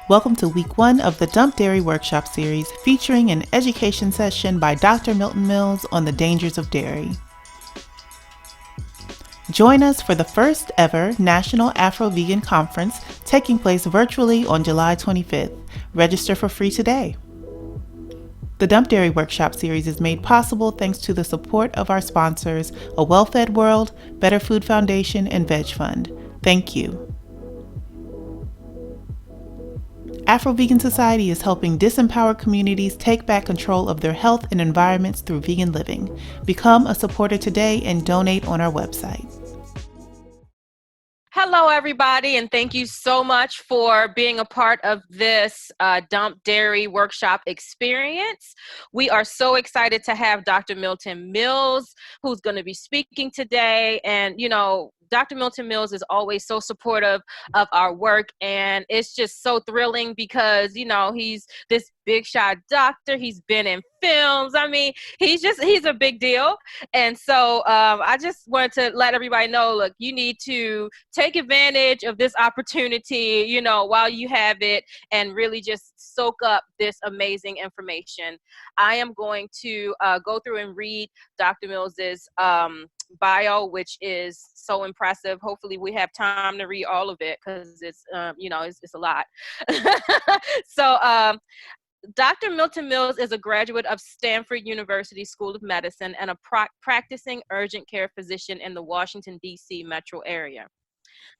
Welcome to week 1 of the Dump Dairy Workshop series, featuring an education session by Dr. Milton Mills on the dangers of dairy. Join us for the first ever National Afro-Vegan Conference taking place virtually on July 25th. Register for free today. The Dump Dairy Workshop series is made possible thanks to the support of our sponsors, A Well-Fed World, Better Food Foundation, and Veg Fund. Thank you. Afro-Vegan Society is helping disempowered communities take back control of their health and environments through vegan living. Become a supporter today and donate on our website. Hello, everybody, and thank you so much for being a part of this Dump Dairy Workshop experience. We are so excited to have Dr. Milton Mills, who's going to be speaking today. And, you know, Dr. Milton Mills is always so supportive of our work, and it's just so thrilling because, you know, he's this big shot doctor. He's been in films. I mean, he's a big deal. And so I just wanted to let everybody know, look, you need to take advantage of this opportunity, you know, while you have it, and really just soak up this amazing information. I am going to go through and read Dr. Mills's bio, which is so impressive. Hopefully we have time to read all of it because it's you know, it's a lot. So Dr. Milton Mills is a graduate of Stanford University School of Medicine and a practicing urgent care physician in the Washington, D.C. metro area.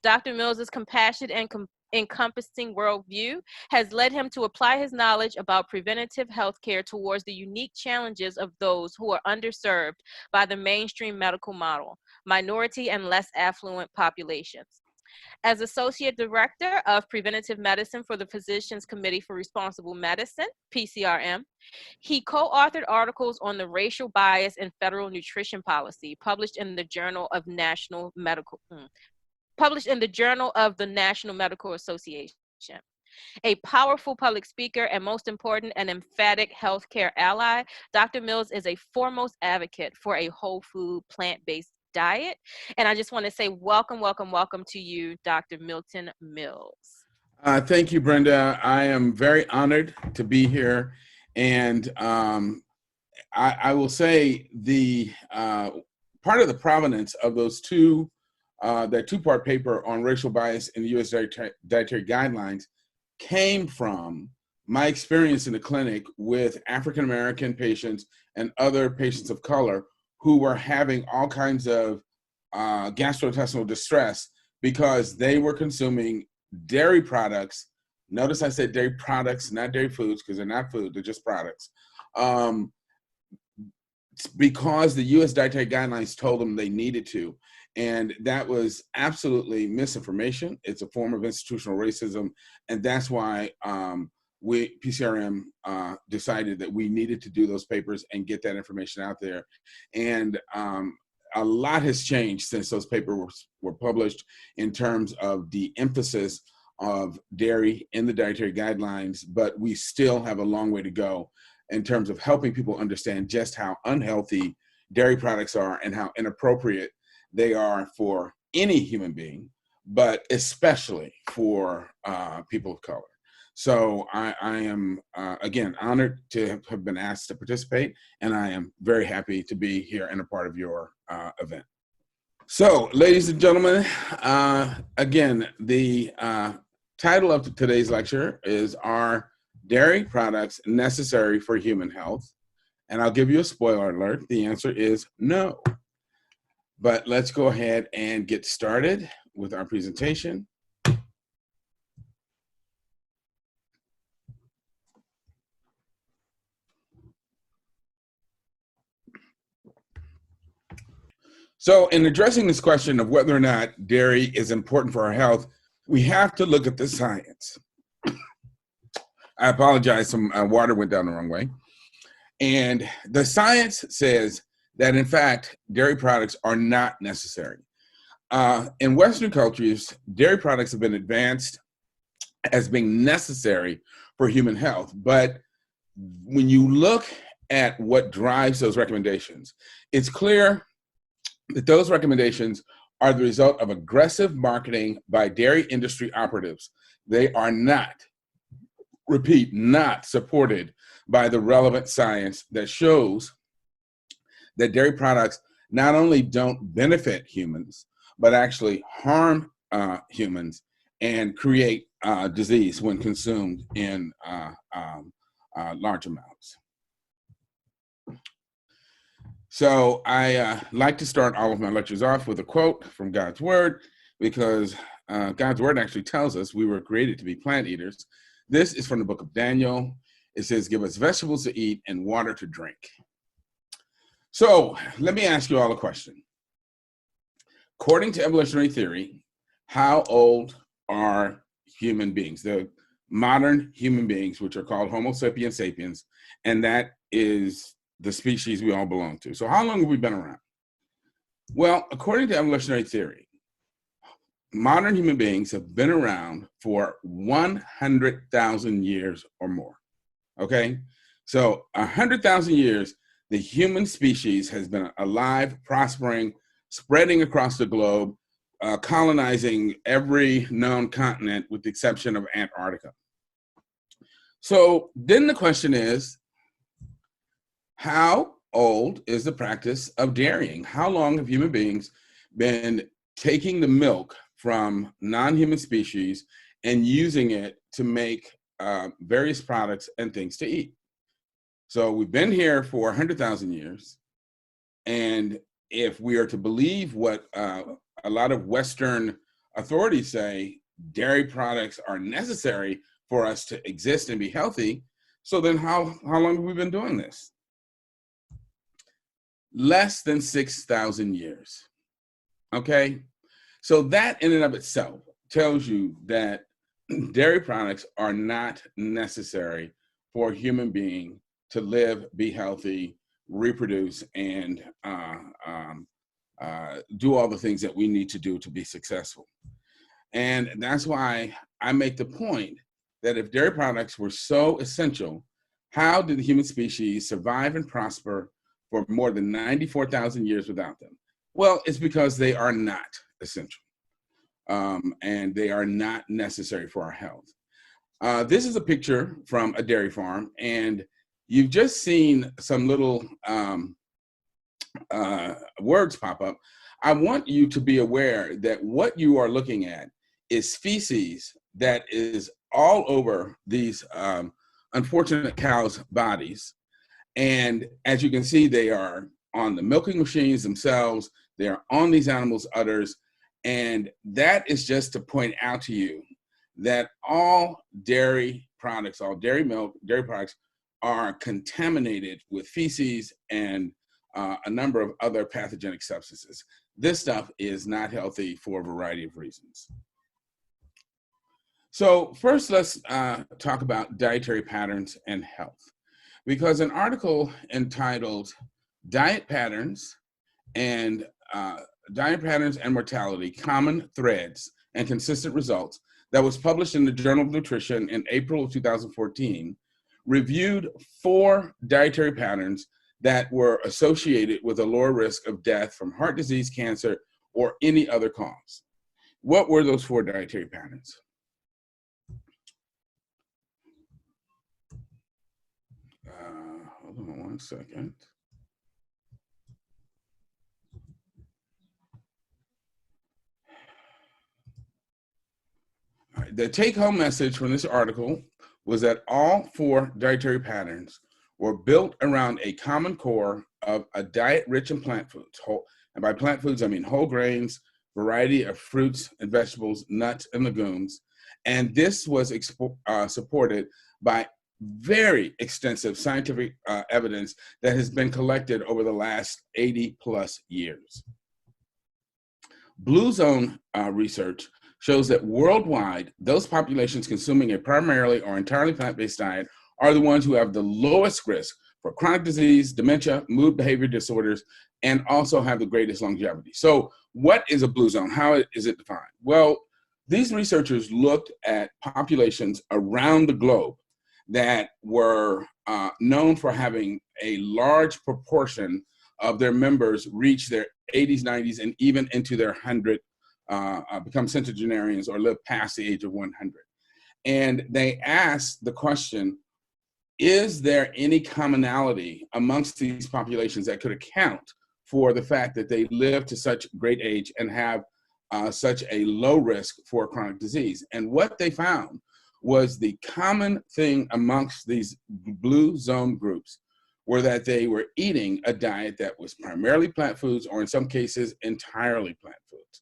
Dr. Mills's compassionate and encompassing worldview has led him to apply his knowledge about preventative health care towards the unique challenges of those who are underserved by the mainstream medical model, minority and less affluent populations. As Associate Director of Preventative Medicine for the Physicians Committee for Responsible Medicine, PCRM, he co-authored articles on the racial bias in federal nutrition policy, published in the Journal of the National Medical Association. A powerful public speaker and, most important, an emphatic healthcare ally, Dr. Mills is a foremost advocate for a whole food, plant-based diet. And I just want to say welcome, welcome, welcome to you, Dr. Milton Mills. Thank you, Brenda. I am very honored to be here. And I will say the part of the provenance of those that two-part paper on racial bias in the U.S. dietary guidelines came from my experience in the clinic with African-American patients and other patients of color who were having all kinds of gastrointestinal distress because they were consuming dairy products. Notice I said dairy products, not dairy foods, because they're not food, they're just products. Because the U.S. dietary guidelines told them they needed to. And that was absolutely misinformation. It's a form of institutional racism. And that's why PCRM decided that we needed to do those papers and get that information out there. And a lot has changed since those papers were published in terms of the emphasis of dairy in the dietary guidelines, but we still have a long way to go in terms of helping people understand just how unhealthy dairy products are and how inappropriate they are for any human being, but especially for people of color. So I am, again, honored to have been asked to participate, and I am very happy to be here and a part of your event. So, ladies and gentlemen, again, the title of today's lecture is Are Dairy Products Necessary for Human Health? And I'll give you a spoiler alert. The answer is no. But let's go ahead and get started with our presentation. So in addressing this question of whether or not dairy is important for our health, we have to look at the science. I apologize, some water went down the wrong way. And the science says that, in fact, dairy products are not necessary. In Western cultures, dairy products have been advanced as being necessary for human health. But when you look at what drives those recommendations, it's clear that those recommendations are the result of aggressive marketing by dairy industry operatives. They are not repeat, not supported by the relevant science that shows that dairy products not only don't benefit humans, but actually harm humans and create disease when consumed in large amounts. So I like to start all of my lectures off with a quote from God's Word, because God's Word actually tells us we were created to be plant eaters. This is from the book of Daniel. It says, "Give us vegetables to eat and water to drink." So let me ask you all a question. According to evolutionary theory, how old are human beings? The modern human beings, which are called Homo sapiens sapiens, and that is the species we all belong to. So how long have we been around? Well, according to evolutionary theory, modern human beings have been around for 100,000 years or more, okay? So 100,000 years, the human species has been alive, prospering, spreading across the globe, colonizing every known continent with the exception of Antarctica. So then the question is, how old is the practice of dairying? How long have human beings been taking the milk from non-human species and using it to make various products and things to eat? So we've been here for 100,000 years. And if we are to believe what a lot of Western authorities say, dairy products are necessary for us to exist and be healthy. So then how long have we been doing this? Less than 6,000 years, okay? So that in and of itself tells you that dairy products are not necessary for a human being to live, be healthy, reproduce, and do all the things that we need to do to be successful. And that's why I make the point that if dairy products were so essential, how did the human species survive and prosper for more than 94,000 years without them? Well, it's because they are not essential, and they are not necessary for our health. This is a picture from a dairy farm, and you've just seen some little words pop up. I want you to be aware that what you are looking at is feces that is all over these unfortunate cows' bodies. And as you can see, they are on the milking machines themselves. They are on these animals' udders. And that is just to point out to you that all dairy products, all dairy milk, dairy products are contaminated with feces and a number of other pathogenic substances. This stuff is not healthy for a variety of reasons. So first, let's talk about dietary patterns and health. Because an article entitled Diet Patterns and Mortality, Common Threads and Consistent Results, that was published in the Journal of Nutrition in April of 2014, reviewed 4 dietary patterns that were associated with a lower risk of death from heart disease, cancer, or any other cause. What were those 4 dietary patterns? Hold on one second. All right, the take-home message from this article was that all 4 dietary patterns were built around a common core of a diet rich in plant foods. And by plant foods, I mean whole grains, variety of fruits and vegetables, nuts and legumes. And this was supported by very extensive scientific evidence that has been collected over the last 80 plus years. Blue Zone research shows that worldwide, those populations consuming a primarily or entirely plant-based diet are the ones who have the lowest risk for chronic disease, dementia, mood behavior disorders, and also have the greatest longevity. So what is a blue zone? How is it defined? Well, these researchers looked at populations around the globe that were known for having a large proportion of their members reach their 80s, 90s, and even into their 100, become centenarians or live past the age of 100. And they asked the question, is there any commonality amongst these populations that could account for the fact that they live to such great age and have such a low risk for chronic disease? And what they found was the common thing amongst these blue zone groups were that they were eating a diet that was primarily plant foods, or in some cases entirely plant foods.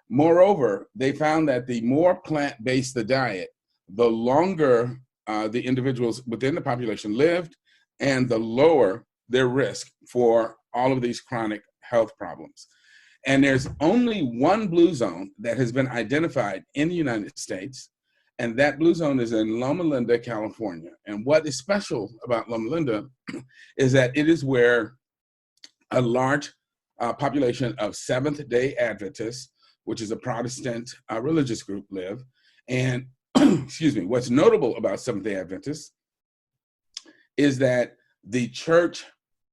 Moreover, they found that the more plant-based the diet, the longer the individuals within the population lived, and the lower their risk for all of these chronic health problems. And there's only one blue zone that has been identified in the United States, and that blue zone is in Loma Linda, California. And what is special about Loma Linda is that it is where a large population of Seventh-day Adventists, which is a Protestant religious group, live. And excuse me, what's notable about Seventh-day Adventists is that the church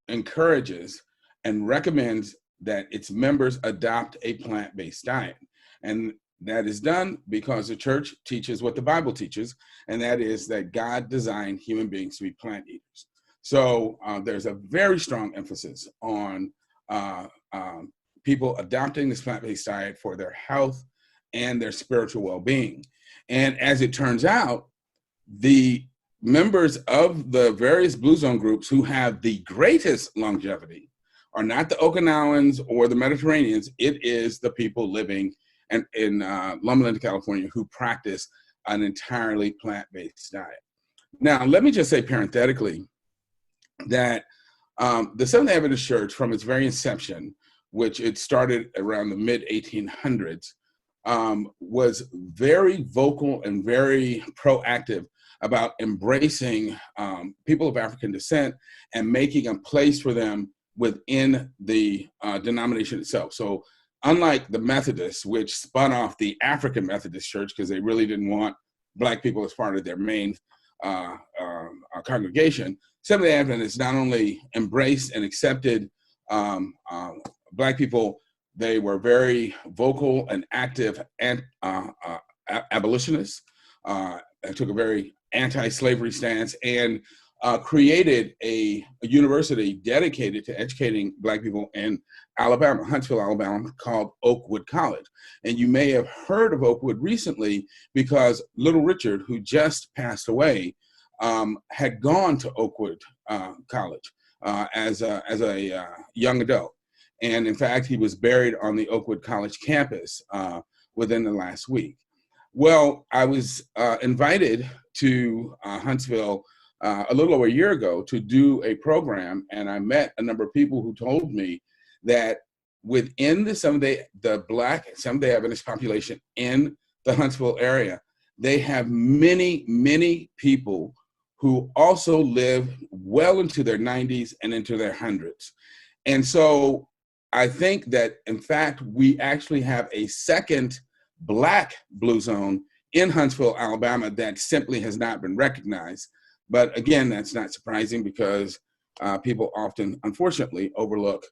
encourages and recommends that its members adopt a plant-based diet. And that is done because the church teaches what the Bible teaches, and that is that God designed human beings to be plant eaters. So there's a very strong emphasis on people adopting this plant-based diet for their health and their spiritual well-being. And as it turns out, the members of the various blue zone groups who have the greatest longevity are not the Okinawans or the Mediterraneans. It is the people living in Loma Linda, California, who practice an entirely plant-based diet. Now, let me just say parenthetically that the Seventh-day Adventist Church, from its very inception, which it started around the mid-1800s, was very vocal and very proactive about embracing people of African descent and making a place for them within the denomination itself. So unlike the Methodists, which spun off the African Methodist Church because they really didn't want Black people as part of their main congregation, Seventh-day Adventists not only embraced and accepted Black people, they were very vocal and active and abolitionists, took a very anti-slavery stance, and created a university dedicated to educating Black people in Alabama, Huntsville, Alabama, called Oakwood College. And you may have heard of Oakwood recently because Little Richard, who just passed away, had gone to Oakwood College as a young adult. And in fact, he was buried on the Oakwood College campus within the last week. Well, I was invited to Huntsville a little over a year ago to do a program, and I met a number of people who told me that within the Black Seventh-day Adventist population in the Huntsville area, they have many, many people who also live well into their 90s and into their hundreds. And so I think that, in fact, we actually have a second Black blue zone in Huntsville, Alabama, that simply has not been recognized. But again, that's not surprising because people often, unfortunately, overlook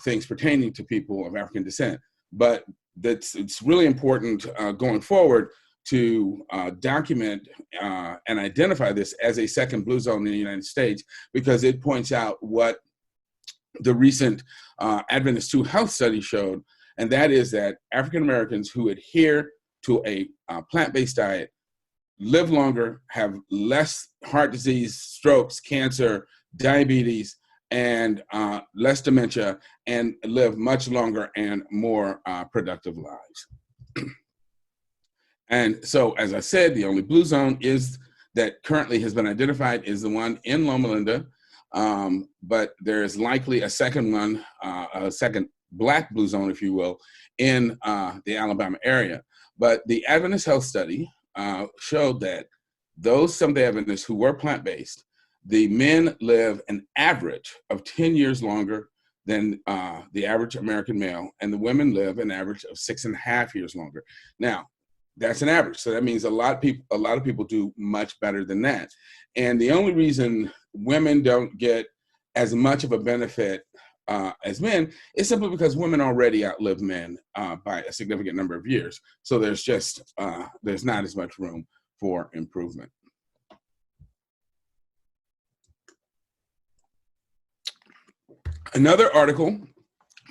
things pertaining to people of African descent. But it's really important going forward to document and identify this as a second blue zone in the United States, because it points out what the recent Adventist II Health study showed, and that is that African Americans who adhere to a plant-based diet live longer, have less heart disease, strokes, cancer, diabetes, and less dementia, and live much longer and more productive lives. And so, as I said, the only blue zone that currently has been identified is the one in Loma Linda, but there is likely a second one, a second Black blue zone, if you will, in the Alabama area. But the Adventist Health Study showed that those Seventh-day Adventists who were plant-based, the men live an average of 10 years longer than the average American male, and the women live an average of 6.5 years longer. Now, that's an average, so that means a lot of people do much better than that. And the only reason women don't get as much of a benefit as men is simply because women already outlive men by a significant number of years. So there's just there's not as much room for improvement. Another article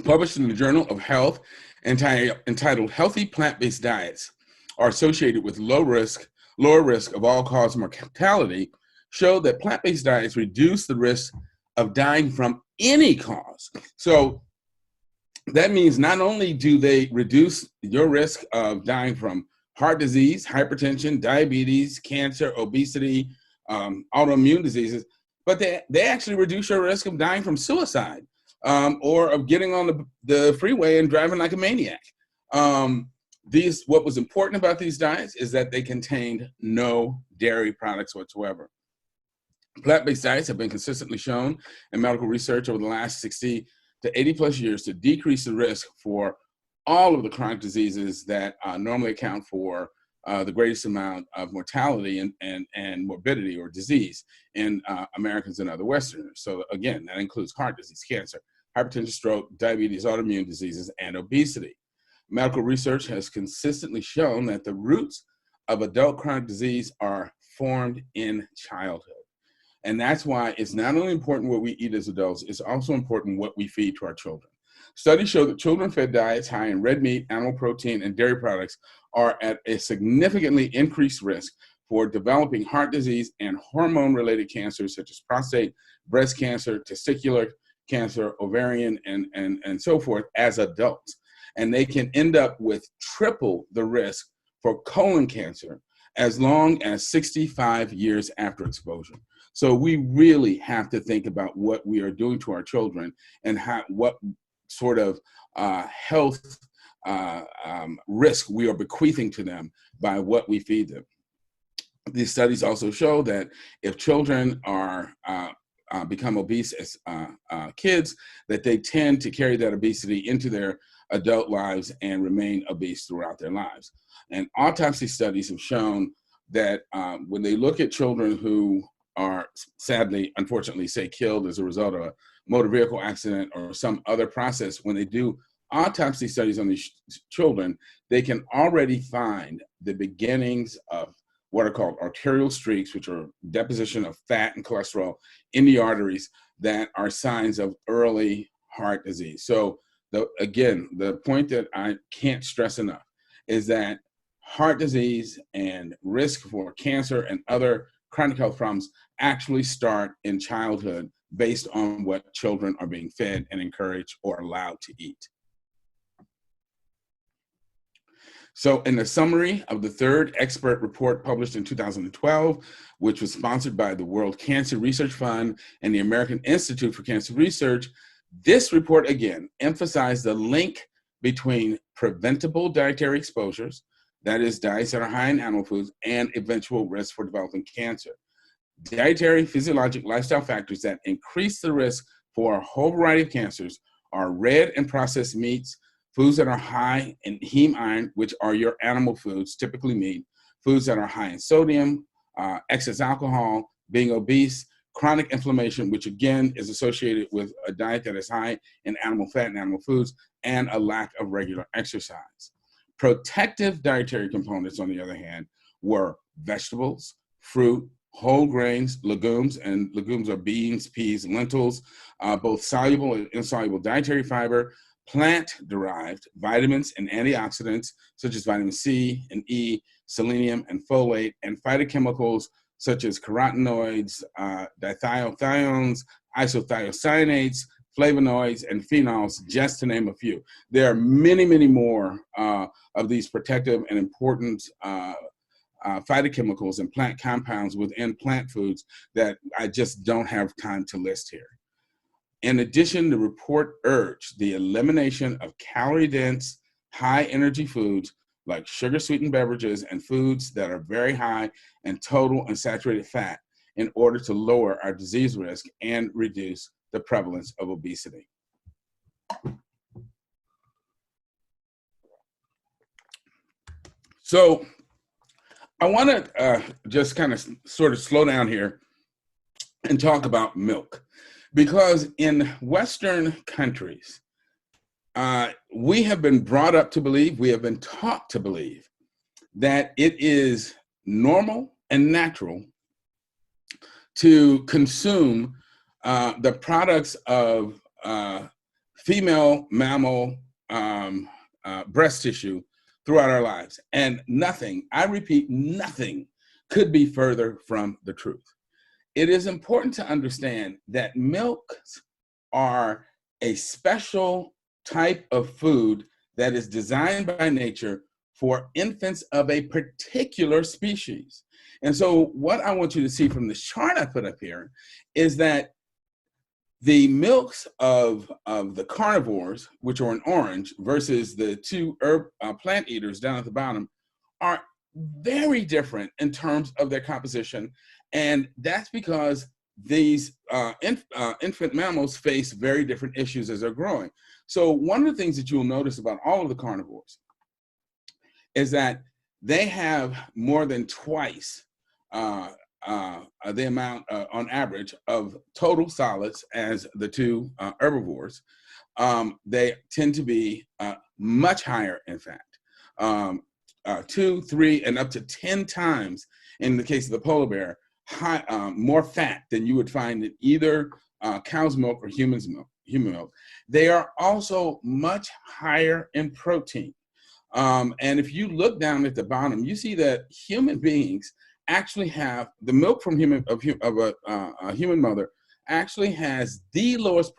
published in the Journal of Health entitled Healthy Plant-Based Diets Are Associated with Lower risk of all-cause mortality showed that plant-based diets reduce the risk of dying from any cause. So that means not only do they reduce your risk of dying from heart disease, hypertension, diabetes, cancer, obesity, autoimmune diseases, but they actually reduce your risk of dying from suicide or of getting on the freeway and driving like a maniac. What was important about these diets is that they contained no dairy products whatsoever. Plant-based diets have been consistently shown in medical research over the last 60 to 80 plus years to decrease the risk for all of the chronic diseases that normally account for the greatest amount of mortality and morbidity or disease in Americans and other Westerners. So again, that includes heart disease, cancer, hypertension, stroke, diabetes, autoimmune diseases, and obesity. Medical research has consistently shown that the roots of adult chronic disease are formed in childhood. And that's why it's not only important what we eat as adults, it's also important what we feed to our children. Studies show that children-fed diets high in red meat, animal protein, and dairy products are at a significantly increased risk for developing heart disease and hormone-related cancers such as prostate, breast cancer, testicular cancer, ovarian, and so forth as adults. And they can end up with triple the risk for colon cancer as long as 65 years after exposure. So we really have to think about what we are doing to our children and what sort of health risk we are bequeathing to them by what we feed them. These studies also show that if children become obese as kids, that they tend to carry that obesity into their adult lives and remain obese throughout their lives. And autopsy studies have shown that when they look at children who are sadly, unfortunately, say killed as a result of a motor vehicle accident or some other process, when they do autopsy studies on these children, they can already find the beginnings of what are called arterial streaks, which are deposition of fat and cholesterol in the arteries that are signs of early heart disease. So again, the point that I can't stress enough is that heart disease and risk for cancer and other chronic health problems actually start in childhood based on what children are being fed and encouraged or allowed to eat. So in the summary of the third expert report published in 2012, which was sponsored by the World Cancer Research Fund and the American Institute for Cancer Research, this report again emphasized the link between preventable dietary exposures, that is diets that are high in animal foods, and eventual risk for developing cancer. Dietary, physiologic, lifestyle factors that increase the risk for a whole variety of cancers are red and processed meats, foods that are high in heme iron, which are your animal foods, typically meat, foods that are high in sodium, excess alcohol, being obese, chronic inflammation, which again is associated with a diet that is high in animal fat and animal foods, and a lack of regular exercise. Protective dietary components, on the other hand, were vegetables, fruit, whole grains, legumes, and legumes are beans, peas, lentils, both soluble and insoluble dietary fiber, plant-derived vitamins and antioxidants, such as vitamin C and E, selenium and folate, and phytochemicals, such as carotenoids, dithiothione, isothiocyanates, flavonoids, and phenols, just to name a few. There are many, many more of these protective and important phytochemicals and plant compounds within plant foods that I just don't have time to list here. In addition, the report urged the elimination of calorie-dense, high-energy foods like sugar-sweetened beverages and foods that are very high in total unsaturated fat in order to lower our disease risk and reduce the prevalence of obesity. So I want to just kind of sort of slow down here and talk about milk, because in Western countries, we have been brought up to believe, we have been taught to believe that it is normal and natural to consume the products of female mammal breast tissue throughout our lives. And nothing, I repeat, nothing could be further from the truth. It is important to understand that milks are a special type of food that is designed by nature for infants of a particular species. And so what I want you to see from this chart I put up here is that the milks of the carnivores, which are in orange, versus the two plant eaters down at the bottom, are very different in terms of their composition. And that's because these infant mammals face very different issues as they're growing. So one of the things that you'll notice about all of the carnivores is that they have more than twice the amount on average of total solids as the two herbivores. They tend to be much higher in fat, 2, 3, and up to 10 times in the case of the polar bear, more fat than you would find in either cow's milk or human milk. They are also much higher in protein. And if you look down at the bottom, you see that human beings actually have the milk from a human mother actually has the lowest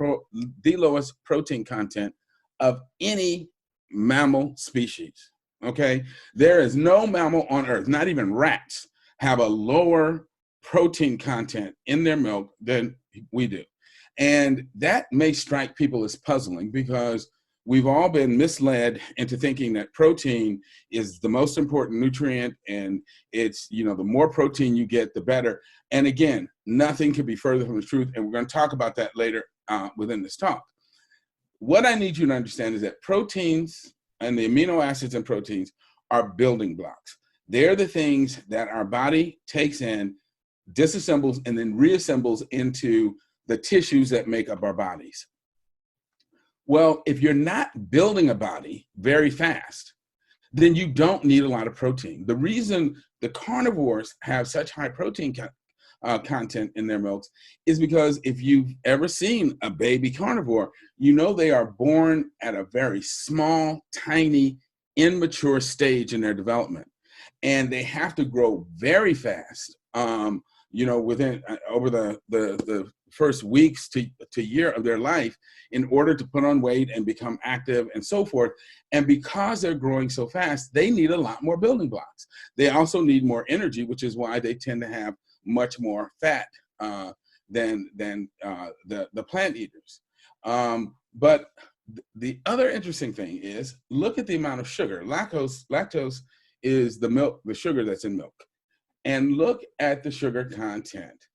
protein content of any mammal species. Okay, there is no mammal on earth, not even rats, have a lower protein content in their milk than we do. And that may strike people as puzzling because we've all been misled into thinking that protein is the most important nutrient, and it's, the more protein you get, the better. And again, nothing could be further from the truth, and we're going to talk about that later within this talk. What I need you to understand is that proteins and the amino acids in proteins are building blocks. They're the things that our body takes in, disassembles, and then reassembles into the tissues that make up our bodies. Well, if you're not building a body very fast, then you don't need a lot of protein. The reason the carnivores have such high protein content in their milks is because if you've ever seen a baby carnivore, they are born at a very small, tiny, immature stage in their development. And they have to grow very fast, within over the first weeks to year of their life in order to put on weight and become active and so forth. And because they're growing so fast, they need a lot more building blocks. They also need more energy, which is why they tend to have much more fat than the plant eaters. But the other interesting thing is, look at the amount of sugar. Lactose is the sugar that's in milk. And look at the sugar content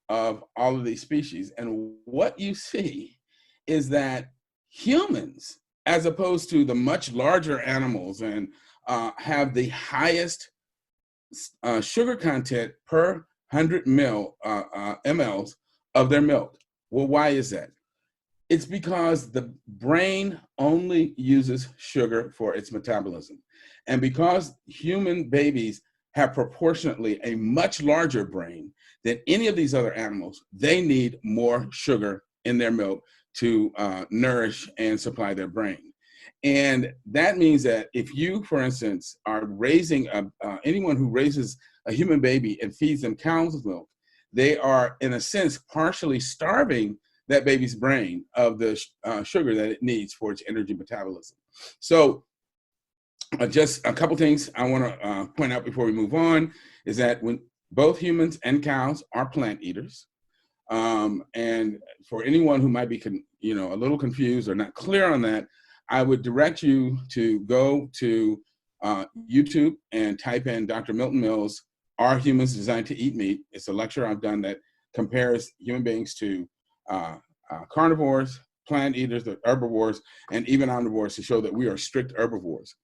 of all of these species. And what you see is that humans, as opposed to the much larger animals, and have the highest sugar content per 100 mLs of their milk. Well, why is that? It's because the brain only uses sugar for its metabolism. And because human babies have proportionately a much larger brain than any of these other animals, they need more sugar in their milk to nourish and supply their brain. And that means that if you, for instance, are raising anyone who raises a human baby and feeds them cow's milk, they are, in a sense, partially starving that baby's brain of the sugar that it needs for its energy metabolism. So just a couple things I want to point out before we move on is that when both humans and cows are plant eaters, and for anyone who might be a little confused or not clear on that, I would direct you to go to YouTube and type in Dr. Milton Mills, Are Humans Designed to Eat Meat? It's a lecture I've done that compares human beings to carnivores, plant eaters, the herbivores, and even omnivores to show that we are strict herbivores.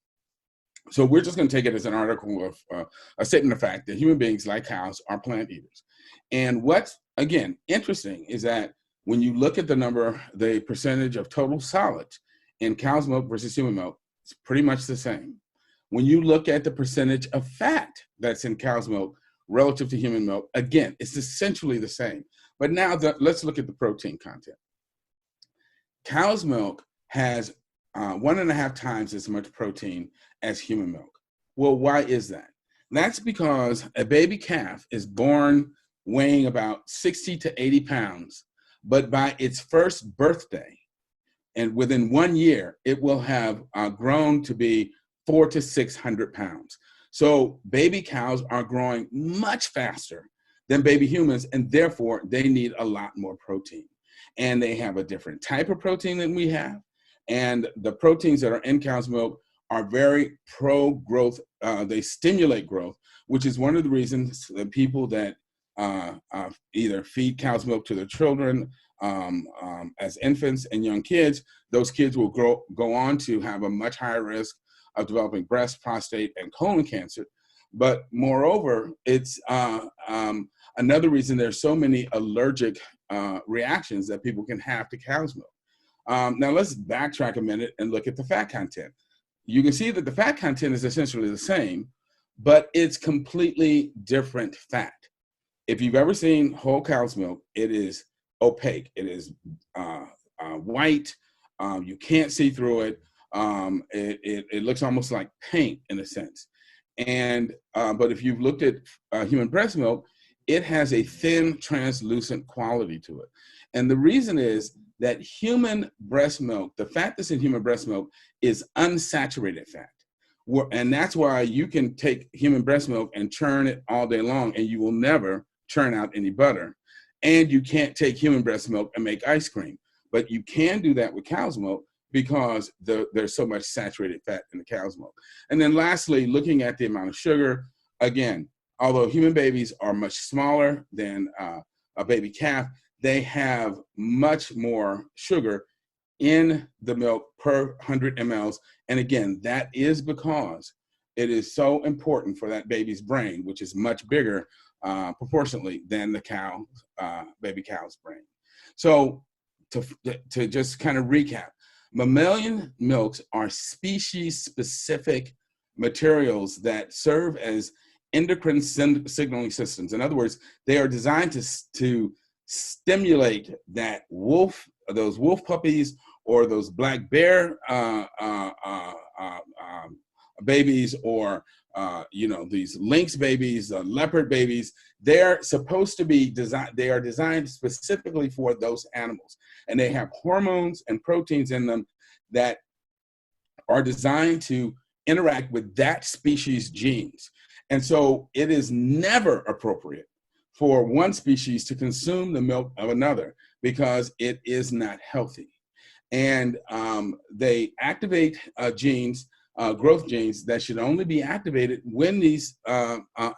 So we're just going to take it as an article of a statement of fact that human beings, like cows, are plant eaters. And what's, again, interesting is that when you look at the percentage of total solids in cow's milk versus human milk, it's pretty much the same. when you look at the percentage of fat that's in cow's milk relative to human milk, again, it's essentially the same. But now let's look at the protein content. Cow's milk has 1.5 times as much protein as human milk. Well, why is that? That's because a baby calf is born weighing about 60 to 80 pounds, but by its first birthday, and within 1 year, it will have grown to be 400 to 600 pounds. So baby cows are growing much faster than baby humans, and therefore they need a lot more protein. And they have a different type of protein than we have. And the proteins that are in cow's milk are very pro-growth. They stimulate growth, which is one of the reasons that people that either feed cow's milk to their children as infants and young kids, those kids will go on to have a much higher risk of developing breast, prostate, and colon cancer. But moreover, it's another reason there's so many allergic reactions that people can have to cow's milk. Now let's backtrack a minute and look at the fat content. You can see that the fat content is essentially the same, but it's completely different fat. If you've ever seen whole cow's milk, it is opaque. It is white. You can't see through it. It looks almost like paint in a sense. And but if you've looked at human breast milk, it has a thin, translucent quality to it. And the reason is that human breast milk, the fat that's in human breast milk, is unsaturated fat. And that's why you can take human breast milk and churn it all day long, and you will never churn out any butter. And you can't take human breast milk and make ice cream. But you can do that with cow's milk because there's so much saturated fat in the cow's milk. And then lastly, looking at the amount of sugar, again, although human babies are much smaller than a baby calf, they have much more sugar in the milk per 100 mLs. And again, that is because it is so important for that baby's brain, which is much bigger proportionally than the baby cow's brain. So to just kind of recap, mammalian milks are species-specific materials that serve as endocrine signaling systems. In other words, they are designed to stimulate that those wolf puppies or those black bear babies, or these lynx babies, leopard babies. They're supposed to be designed. They are designed specifically for those animals, and they have hormones and proteins in them that are designed to interact with that species' genes. And so it is never appropriate for one species to consume the milk of another because it is not healthy. And they activate genes, growth genes, that should only be activated when these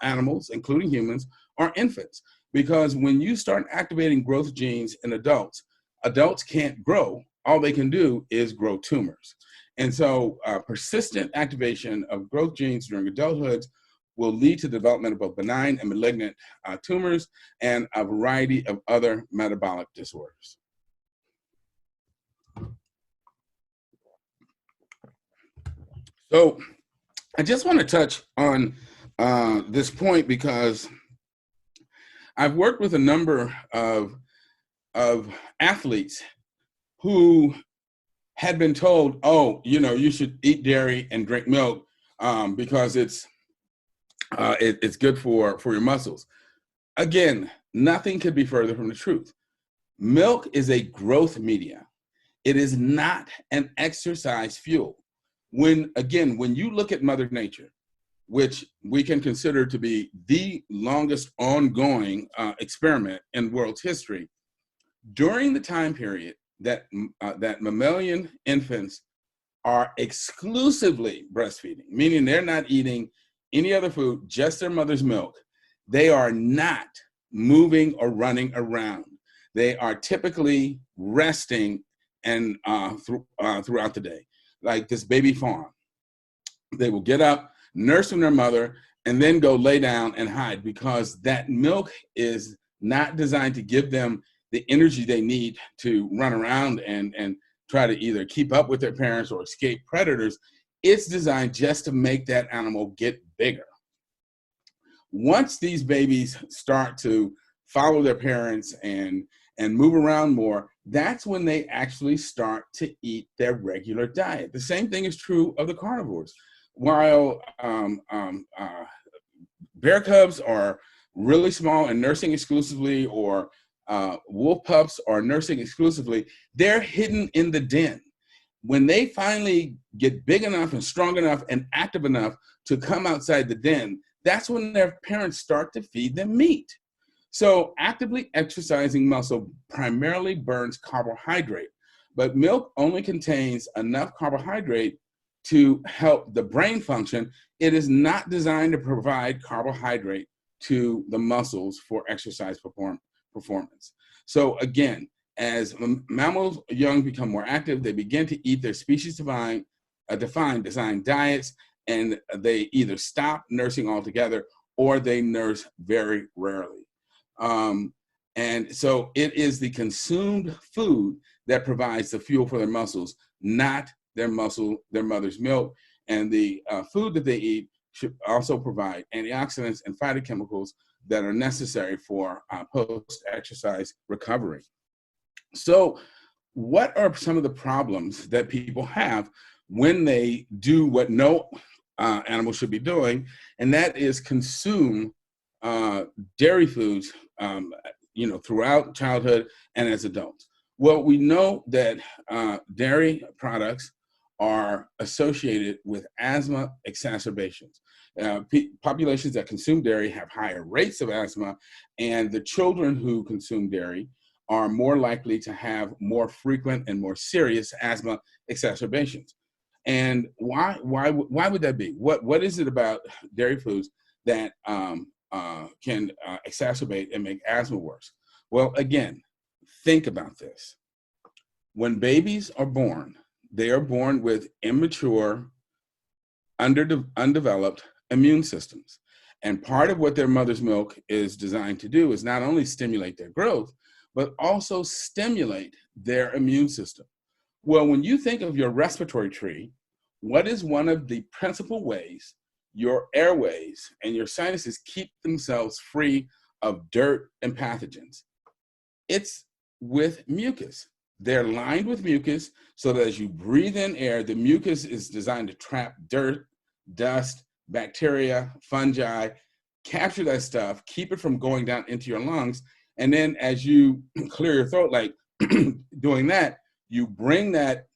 animals, including humans, are infants. Because when you start activating growth genes in adults, adults can't grow. All they can do is grow tumors. And so persistent activation of growth genes during adulthood will lead to the development of both benign and malignant tumors and a variety of other metabolic disorders. So I just want to touch on this point because I've worked with a number of athletes who had been told, oh, you should eat dairy and drink milk because it's good for your muscles. Again, nothing could be further from the truth. Milk is a growth media. It is not an exercise fuel. When you look at Mother Nature, which we can consider to be the longest ongoing experiment in world's history, during the time period that mammalian infants are exclusively breastfeeding, meaning they're not eating any other food, just their mother's milk, they are not moving or running around. They are typically resting and throughout the day, like this baby fawn. They will get up, nurse from their mother, and then go lay down and hide because that milk is not designed to give them the energy they need to run around and try to either keep up with their parents or escape predators. It's designed just to make that animal get bigger. Once these babies start to follow their parents and move around more, that's when they actually start to eat their regular diet. The same thing is true of the carnivores. While bear cubs are really small and nursing exclusively, or wolf pups are nursing exclusively, they're hidden in the den. When they finally get big enough and strong enough and active enough to come outside the den, that's when their parents start to feed them meat. So actively exercising muscle primarily burns carbohydrate, but milk only contains enough carbohydrate to help the brain function. It is not designed to provide carbohydrate to the muscles for exercise performance. So again, as mammals young become more active, they begin to eat their species-defined design diets, and they either stop nursing altogether or they nurse very rarely. And so it is the consumed food that provides the fuel for their muscles, not their mother's milk. And the food that they eat should also provide antioxidants and phytochemicals that are necessary for post-exercise recovery. So what are some of the problems that people have when they do what no animal should be doing, and that is consume dairy foods throughout childhood and as adults? Well, we know that dairy products are associated with asthma exacerbations. Populations that consume dairy have higher rates of asthma, and the children who consume dairy are more likely to have more frequent and more serious asthma exacerbations. And why would that be? What is it about dairy foods that can exacerbate and make asthma worse? Well, again, think about this. When babies are born, they are born with immature, undeveloped immune systems. And part of what their mother's milk is designed to do is not only stimulate their growth, but also stimulate their immune system. Well, when you think of your respiratory tree, what is one of the principal ways your airways and your sinuses keep themselves free of dirt and pathogens? It's with mucus. They're lined with mucus so that as you breathe in air, the mucus is designed to trap dirt, dust, bacteria, fungi, capture that stuff, keep it from going down into your lungs. And then as you clear your throat, like doing that, you bring that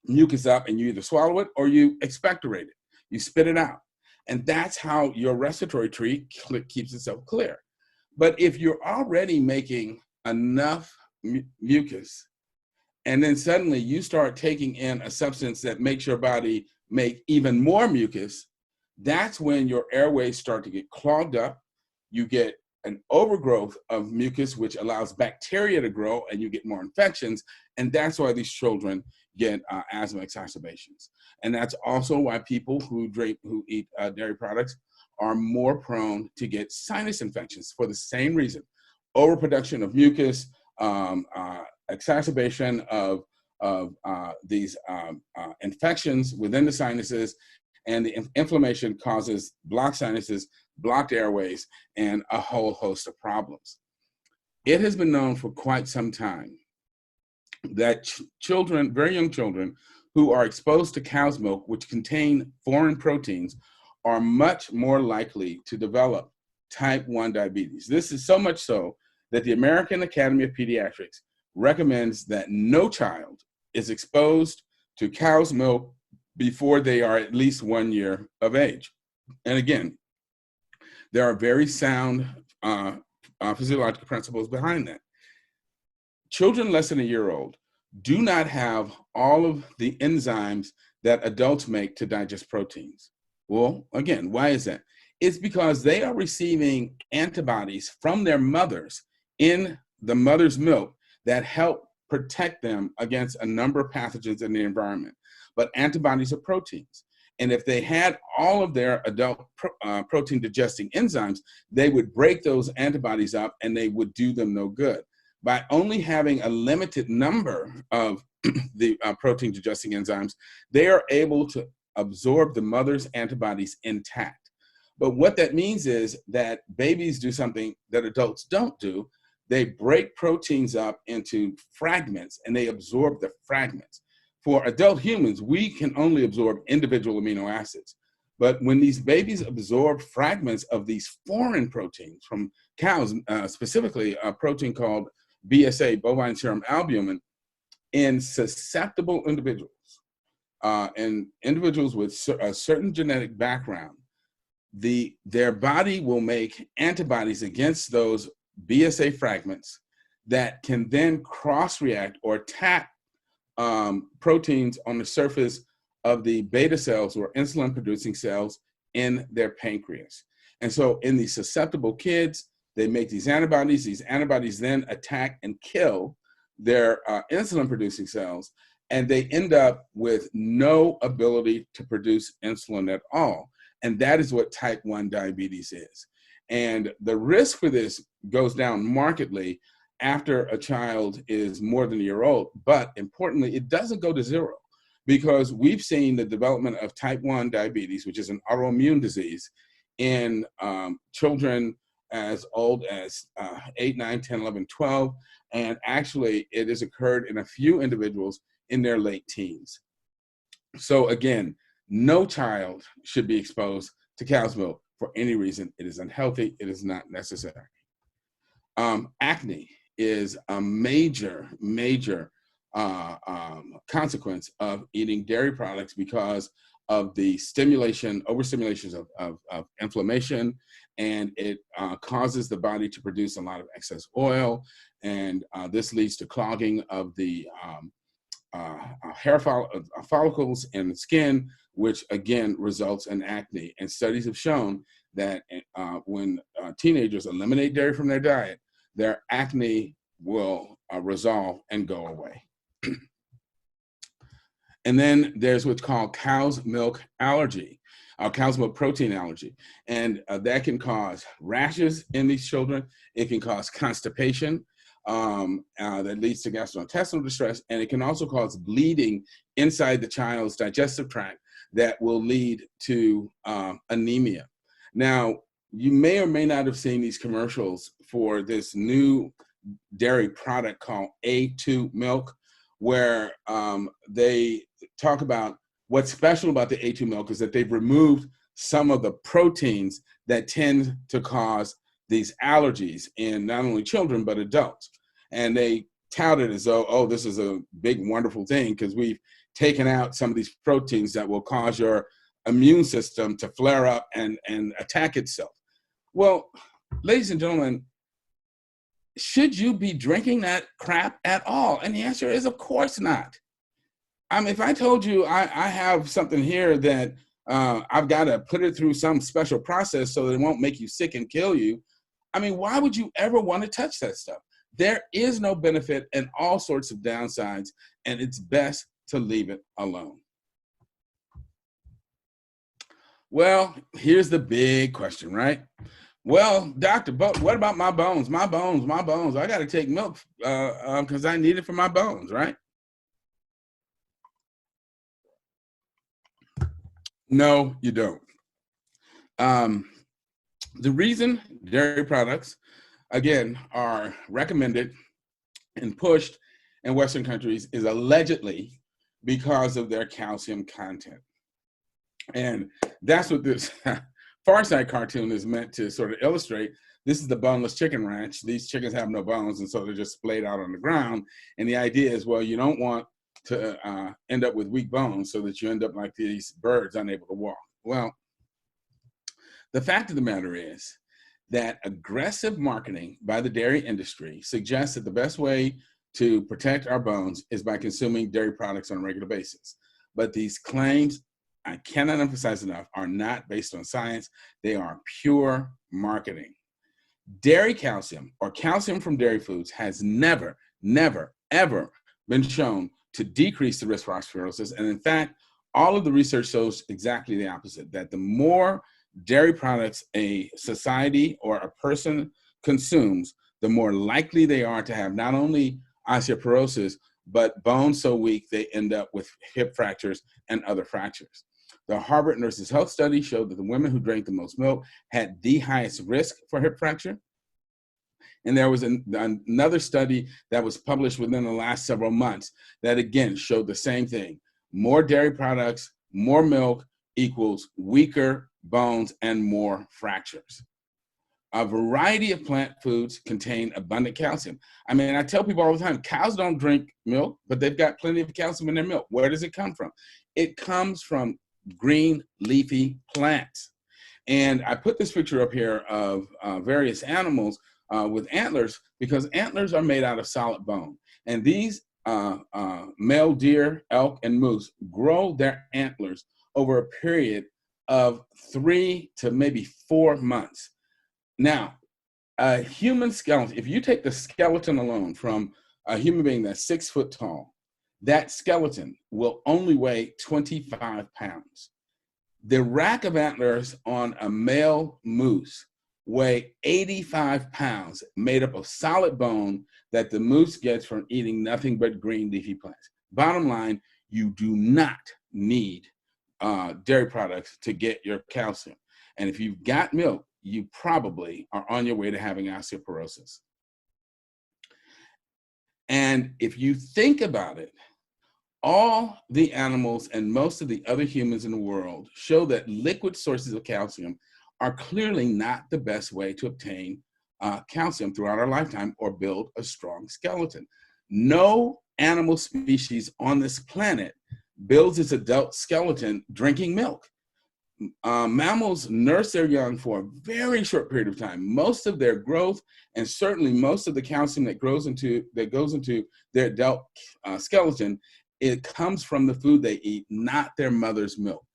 mucus up and you either swallow it or you expectorate it. You spit it out. And that's how your respiratory tree keeps itself clear. But if you're already making enough mucus, and then suddenly you start taking in a substance that makes your body make even more mucus, that's when your airways start to get clogged up. You get an overgrowth of mucus, which allows bacteria to grow, and you get more infections. And that's why these children get asthma exacerbations. And that's also why people who eat dairy products are more prone to get sinus infections for the same reason. Overproduction of mucus, exacerbation of these infections within the sinuses, and the inflammation causes blocked sinuses, blocked airways, and a whole host of problems. It has been known for quite some time that children, very young children, who are exposed to cow's milk, which contain foreign proteins, are much more likely to develop type 1 diabetes. This is so much so that the American Academy of Pediatrics recommends that no child is exposed to cow's milk before they are at least 1 year of age. And again, there are very sound physiological principles behind that. Children less than a year old do not have all of the enzymes that adults make to digest proteins. Well, again, why is that? It's because they are receiving antibodies from their mothers in the mother's milk that help protect them against a number of pathogens in the environment. But antibodies are proteins. And if they had all of their adult protein digesting enzymes, they would break those antibodies up and they would do them no good. By only having a limited number of the protein digesting enzymes, they are able to absorb the mother's antibodies intact. But what that means is that babies do something that adults don't do. They break proteins up into fragments and they absorb the fragments. For adult humans, we can only absorb individual amino acids. But when these babies absorb fragments of these foreign proteins from cows, specifically a protein called BSA, bovine serum albumin, in susceptible individuals, and individuals with a certain genetic background, their body will make antibodies against those BSA fragments that can then cross-react or attack proteins on the surface of the beta cells or insulin-producing cells in their pancreas. And so in these susceptible kids, they make these antibodies. These antibodies then attack and kill their insulin-producing cells, and they end up with no ability to produce insulin at all. And that is what type 1 diabetes is. And the risk for this goes down markedly after a child is more than a year old. But importantly, it doesn't go to zero, because we've seen the development of type 1 diabetes, which is an autoimmune disease, in children as old as 8, 9, 10, 11, 12. And actually, it has occurred in a few individuals in their late teens. So again, no child should be exposed to cow's milk for any reason. It is unhealthy. It is not necessary. Acne is a major consequence of eating dairy products because of the overstimulation of inflammation, and it causes the body to produce a lot of excess oil, and this leads to clogging of the hair follicles in the skin, which again results in acne. And studies have shown that when teenagers eliminate dairy from their diet, their acne will resolve and go away. And then there's what's called cow's milk allergy, cow's milk protein allergy. And that can cause rashes in these children. It can cause constipation that leads to gastrointestinal distress. And it can also cause bleeding inside the child's digestive tract that will lead to anemia. Now, you may or may not have seen these commercials for this new dairy product called A2 milk, where they talk about what's special about the A2 milk is that they've removed some of the proteins that tend to cause these allergies in not only children, but adults. And they tout it as though, oh, this is a big, wonderful thing because we've taken out some of these proteins that will cause your immune system to flare up and attack itself. Well, ladies and gentlemen, should you be drinking that crap at all? And the answer is, of course not. I mean, if I told you I have something here that I've got to put it through some special process so that it won't make you sick and kill you, I mean, why would you ever want to touch that stuff? There is no benefit and all sorts of downsides, and it's best to leave it alone. Well, here's the big question, right? Well, doctor, but what about my bones? My bones. I got to take milk because I need it for my bones, right? No, you don't. The reason dairy products, again, are recommended and pushed in Western countries is allegedly because of their calcium content. And that's what this Far Side cartoon is meant to sort of illustrate. This is the boneless chicken ranch. These chickens have no bones, and so they're just splayed out on the ground. And the idea is, well, you don't want to end up with weak bones so that you end up like these birds unable to walk. Well, the fact of the matter is that aggressive marketing by the dairy industry suggests that the best way to protect our bones is by consuming dairy products on a regular basis. But these claims, I cannot emphasize enough, are not based on science. They are pure marketing. Dairy calcium, or calcium from dairy foods, has never, ever been shown to decrease the risk for sclerosis. And in fact, all of the research shows exactly the opposite, that the more dairy products a society or a person consumes, the more likely they are to have not only osteoporosis, but bones so weak they end up with hip fractures and other fractures. The Harvard Nurses Health Study showed that the women who drank the most milk had the highest risk for hip fracture. And there was another study that was published within the last several months that again showed the same thing. More dairy products, more milk equals weaker bones and more fractures. A variety of plant foods contain abundant calcium. I mean, I tell people all the time, cows don't drink milk, but they've got plenty of calcium in their milk. Where does it come from? It comes from green leafy plants. And I put this picture up here of various animals with antlers because antlers are made out of solid bone. And these male deer, elk, and moose grow their antlers over a period of 3 to maybe 4 months. Now, a human skeleton, if you take the skeleton alone from a human being that's 6 foot tall, that skeleton will only weigh 25 pounds. The rack of antlers on a male moose weigh 85 pounds, made up of solid bone that the moose gets from eating nothing but green leafy plants. Bottom line, you do not need dairy products to get your calcium. And if you've got milk, you probably are on your way to having osteoporosis. And if you think about it, all the animals and most of the other humans in the world show that liquid sources of calcium are clearly not the best way to obtain calcium throughout our lifetime or build a strong skeleton. No animal species on this planet builds its adult skeleton drinking milk. Mammals nurse their young for a very short period of time. Most of their growth and certainly most of the calcium that goes into their adult skeleton, it comes from the food they eat, not their mother's milk.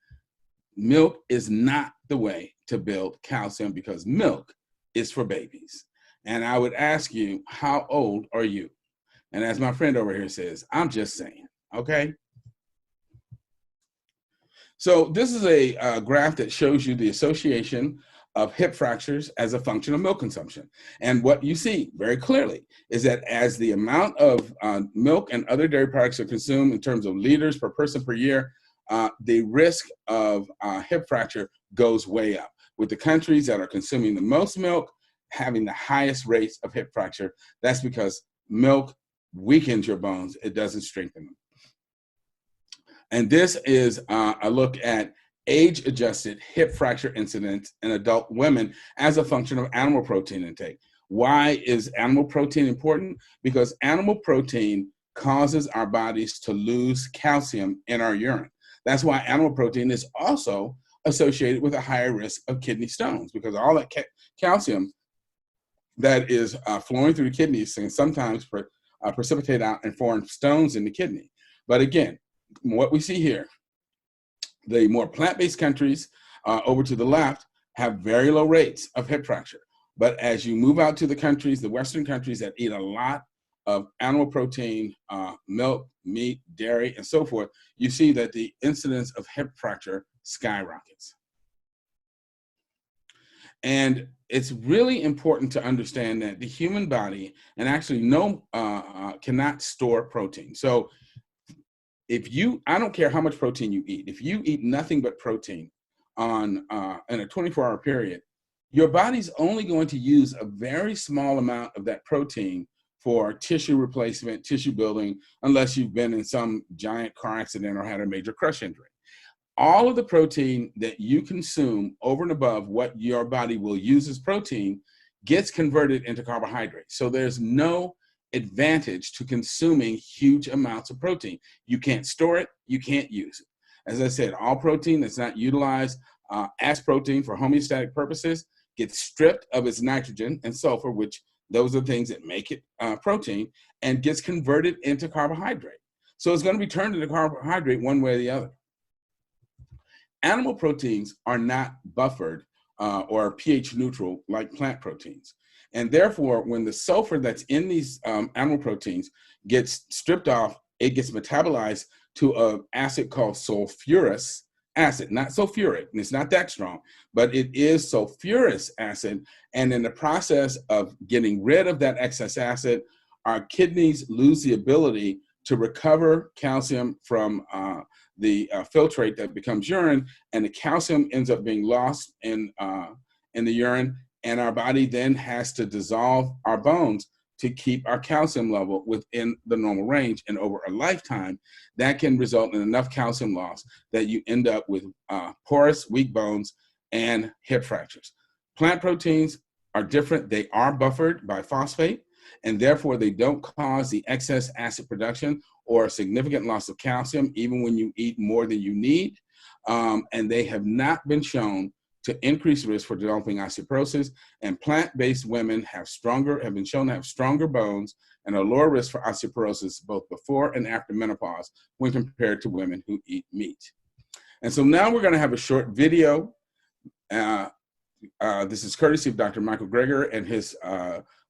Milk is not the way to build calcium because milk is for babies. And I would ask you, how old are you? And as my friend over here says, I'm just saying, okay? So this is a graph that shows you the association of hip fractures as a function of milk consumption. And what you see very clearly is that as the amount of milk and other dairy products are consumed in terms of liters per person per year, the risk of hip fracture goes way up, with the countries that are consuming the most milk having the highest rates of hip fracture. That's because milk weakens your bones, it doesn't strengthen them. And this is a look at age-adjusted hip fracture incidence in adult women as a function of animal protein intake. Why is animal protein important? Because animal protein causes our bodies to lose calcium in our urine. That's why animal protein is also associated with a higher risk of kidney stones, because all that calcium that is flowing through the kidneys can sometimes precipitate out and form stones in the kidney. But again, what we see here, the more plant-based countries over to the left have very low rates of hip fracture. But as you move out to the countries, the Western countries that eat a lot of animal protein, milk, meat, dairy, and so forth, you see that the incidence of hip fracture skyrockets. And it's really important to understand that the human body, and actually cannot store protein. So I don't care how much protein you eat, if you eat nothing but protein in a 24-hour period, your body's only going to use a very small amount of that protein for tissue replacement, tissue building, unless you've been in some giant car accident or had a major crush injury. All of the protein that you consume over and above what your body will use as protein gets converted into carbohydrates. So there's no advantage to consuming huge amounts of protein. You can't store it, you can't use it. As I said, all protein that's not utilized as protein for homeostatic purposes gets stripped of its nitrogen and sulfur, which those are the things that make it protein, and gets converted into carbohydrate. So it's going to be turned into carbohydrate one way or the other. Animal proteins are not buffered or pH neutral like plant proteins. And therefore, when the sulfur that's in these animal proteins gets stripped off, it gets metabolized to an acid called sulfurous acid, not sulfuric, and it's not that strong, but it is sulfurous acid. And in the process of getting rid of that excess acid, our kidneys lose the ability to recover calcium from filtrate that becomes urine, and the calcium ends up being lost in the urine, and our body then has to dissolve our bones to keep our calcium level within the normal range. And over a lifetime, that can result in enough calcium loss that you end up with porous, weak bones and hip fractures. Plant proteins are different. They are buffered by phosphate, and therefore they don't cause the excess acid production or significant loss of calcium, even when you eat more than you need. And they have not been shown to increase risk for developing osteoporosis. And plant-based women have been shown to have stronger bones and a lower risk for osteoporosis both before and after menopause when compared to women who eat meat. And so now we're going to have a short video. This is courtesy of Dr. Michael Greger and his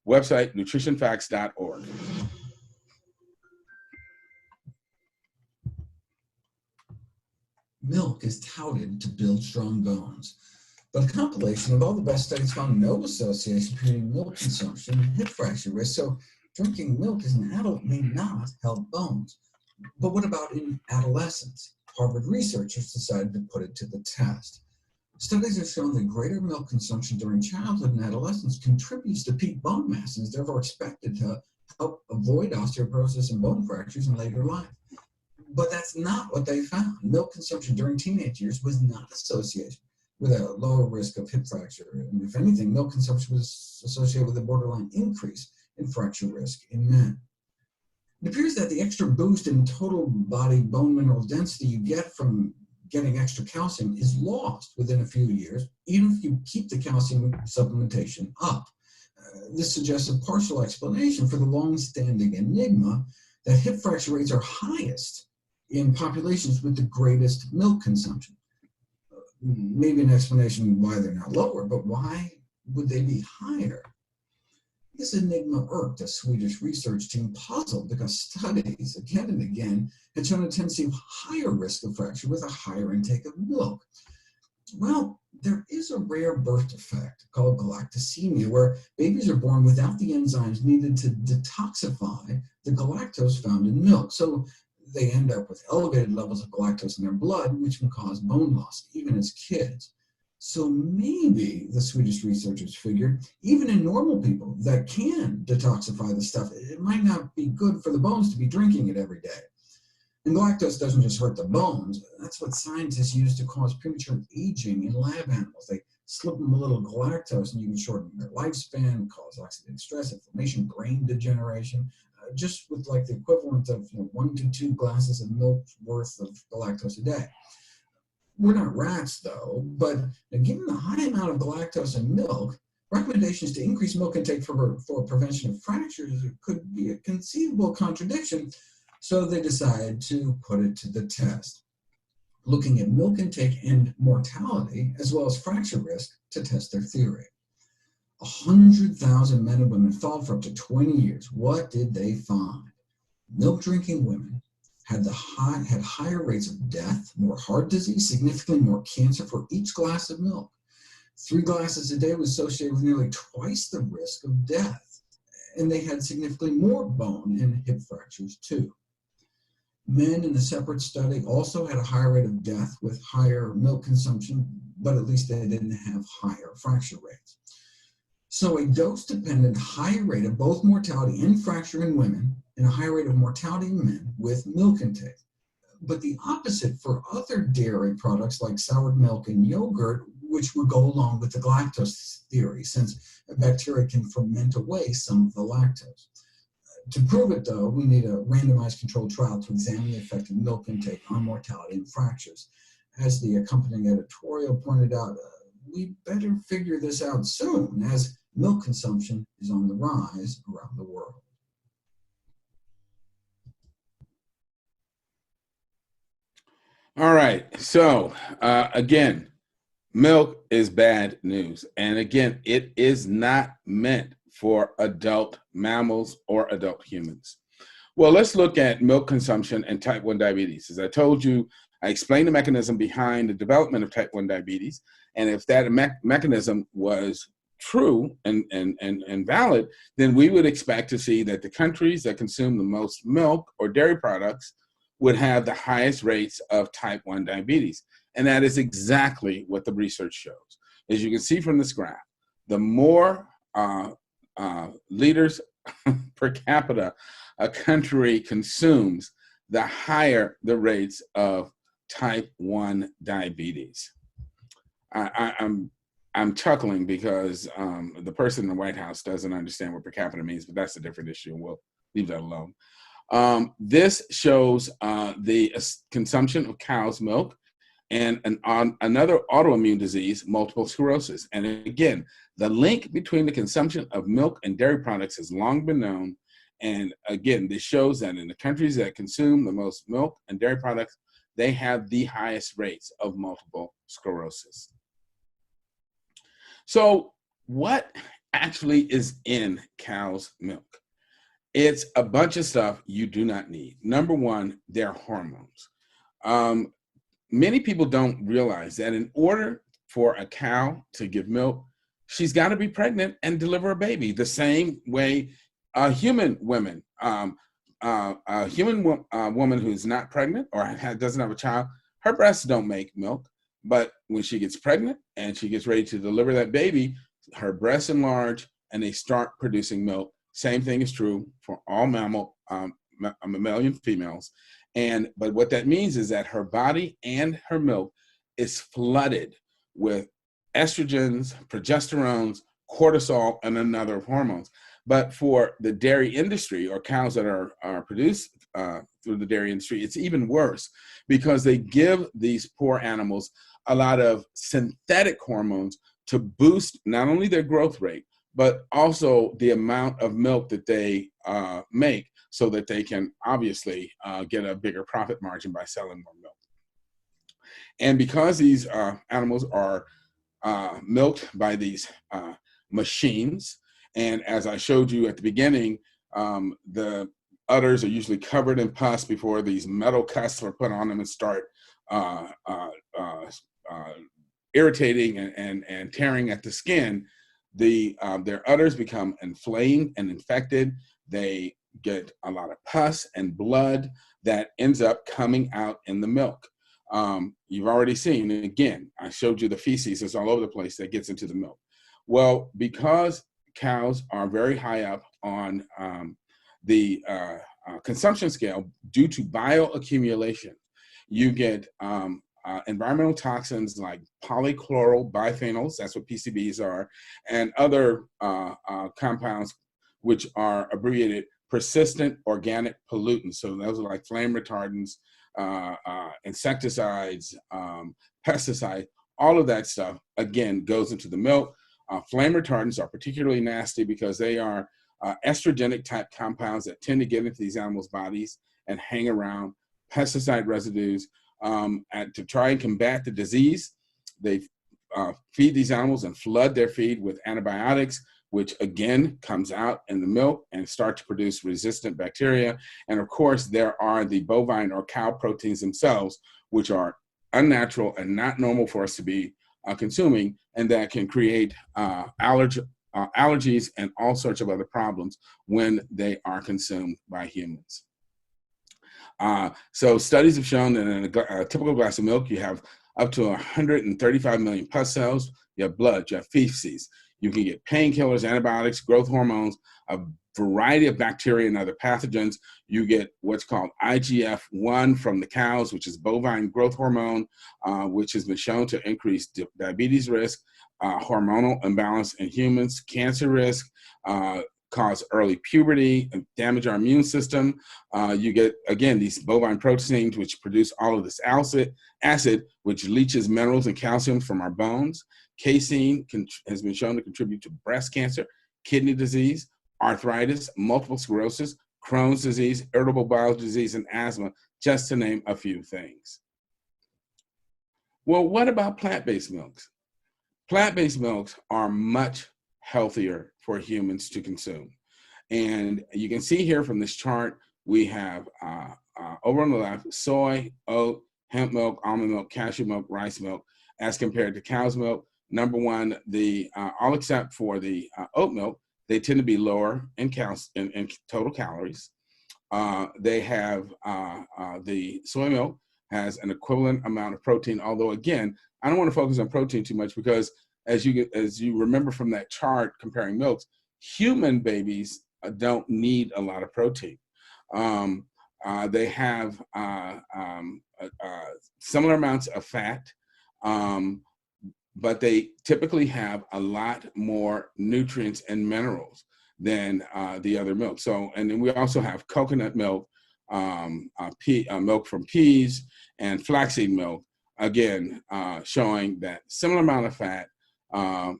website, nutritionfacts.org. Milk is touted to build strong bones, but a compilation of all the best studies found no association between milk consumption and hip fracture risk, so drinking milk as an adult may not help bones. But what about in adolescence? Harvard researchers decided to put it to the test. Studies have shown that greater milk consumption during childhood and adolescence contributes to peak bone mass and is therefore expected to help avoid osteoporosis and bone fractures in later life. But that's not what they found. Milk consumption during teenage years was not associated with a lower risk of hip fracture. And if anything, milk consumption was associated with a borderline increase in fracture risk in men. It appears that the extra boost in total body bone mineral density you get from getting extra calcium is lost within a few years, even if you keep the calcium supplementation up. This suggests a partial explanation for the long-standing enigma that hip fracture rates are highest in populations with the greatest milk consumption. Maybe an explanation why they're not lower, but why would they be higher? This enigma irked a Swedish research team puzzled because studies again and again had shown a tendency of higher risk of fracture with a higher intake of milk. Well, there is a rare birth defect called galactosemia where babies are born without the enzymes needed to detoxify the galactose found in milk. So they end up with elevated levels of galactose in their blood, which can cause bone loss, even as kids. So maybe the Swedish researchers figured, even in normal people that can detoxify the stuff, it might not be good for the bones to be drinking it every day. And galactose doesn't just hurt the bones. That's what scientists use to cause premature aging in lab animals. They slip them a little galactose and you can shorten their lifespan, cause oxidative stress, inflammation, brain degeneration, just with like the equivalent of 1 to 2 glasses of milk worth of galactose a day. We're not rats though, but given the high amount of galactose in milk, recommendations to increase milk intake for prevention of fractures could be a conceivable contradiction, so they decided to put it to the test, looking at milk intake and mortality as well as fracture risk to test their theory. 100,000 men and women followed for up to 20 years. What did they find? Milk drinking women had higher rates of death, more heart disease, significantly more cancer for each glass of milk. 3 glasses a day was associated with nearly twice the risk of death, and they had significantly more bone and hip fractures too. Men in a separate study also had a higher rate of death with higher milk consumption, but at least they didn't have higher fracture rates. So a dose-dependent higher rate of both mortality and fracture in women and a higher rate of mortality in men with milk intake. But the opposite for other dairy products like soured milk and yogurt, which would go along with the galactose theory, since bacteria can ferment away some of the lactose. To prove it, though, we need a randomized controlled trial to examine the effect of milk intake on mortality and fractures. As the accompanying editorial pointed out, we better figure this out soon, as milk consumption is on the rise around the world. All right. So again, milk is bad news. And again, it is not meant for adult mammals or adult humans. Well, let's look at milk consumption and type 1 diabetes. As I told you, I explained the mechanism behind the development of type 1 diabetes. And if that mechanism was true and valid, then we would expect to see that the countries that consume the most milk or dairy products would have the highest rates of type 1 diabetes. And that is exactly what the research shows. As you can see from this graph, the more liters per capita a country consumes, the higher the rates of type 1 diabetes. I'm chuckling because the person in the White House doesn't understand what per capita means, but that's a different issue, and we'll leave that alone. This shows the consumption of cow's milk and another autoimmune disease, multiple sclerosis. And again, the link between the consumption of milk and dairy products has long been known. And again, this shows that in the countries that consume the most milk and dairy products, they have the highest rates of multiple sclerosis. So what actually is in cow's milk? It's a bunch of stuff you do not need. Number one, they're hormones. Many people don't realize that in order for a cow to give milk, she's got to be pregnant and deliver a baby the same way human women, a human woman who's not pregnant or doesn't have a child, her breasts don't make milk. But when she gets pregnant and she gets ready to deliver that baby, her breasts enlarge and they start producing milk. Same thing is true for all mammalian females. But what that means is that her body and her milk is flooded with estrogens, progesterones, cortisol, and another hormones. But for the dairy industry, or cows that are produced through the dairy industry, it's even worse because they give these poor animals a lot of synthetic hormones to boost not only their growth rate, but also the amount of milk that they make so that they can obviously get a bigger profit margin by selling more milk. And because these animals are milked by these machines, and as I showed you at the beginning, the udders are usually covered in pus before these metal cusps are put on them and start irritating and tearing at the skin. Their udders become inflamed and infected. They get a lot of pus and blood that ends up coming out in the milk. You've already seen, and again, I showed you the feces, it's all over the place that gets into the milk. Well, because cows are very high up on the consumption scale due to bioaccumulation, you get environmental toxins like polychlorobiphenyls, that's what PCBs are, and other compounds which are abbreviated persistent organic pollutants. So those are like flame retardants, insecticides, pesticides, all of that stuff, again, goes into the milk. Flame retardants are particularly nasty because they are estrogenic type compounds that tend to get into these animals' bodies and hang around. Pesticide residues, to try and combat the disease, they feed these animals and flood their feed with antibiotics, which again comes out in the milk and start to produce resistant bacteria. And of course, there are the bovine or cow proteins themselves, which are unnatural and not normal for us to be consuming, and that can create allergies and all sorts of other problems when they are consumed by humans. So studies have shown that in a typical glass of milk, you have up to 135 million pus cells, you have blood, you have feces. You can get painkillers, antibiotics, growth hormones, a variety of bacteria and other pathogens. You get what's called IGF-1 from the cows, which is bovine growth hormone, which has been shown to increase diabetes risk, hormonal imbalance in humans, cancer risk, cause early puberty, and damage our immune system. You get, again, these bovine proteins, which produce all of this acid, which leaches minerals and calcium from our bones. Casein has been shown to contribute to breast cancer, kidney disease, arthritis, multiple sclerosis, Crohn's disease, irritable bowel disease, and asthma, just to name a few things. Well, what about plant-based milks? Plant-based milks are much healthier for humans to consume. And you can see here from this chart, we have over on the left, soy, oat, hemp milk, almond milk, cashew milk, rice milk, as compared to cow's milk. Number one, all except for the oat milk, they tend to be lower in total calories. they have the soy milk has an equivalent amount of protein, although again, I don't want to focus on protein too much because as you remember from that chart comparing milks, human babies don't need a lot of protein. They have similar amounts of fat, but they typically have a lot more nutrients and minerals than the other milk. So, and then we also have coconut milk, milk from peas, and flaxseed milk, again, showing that similar amount of fat,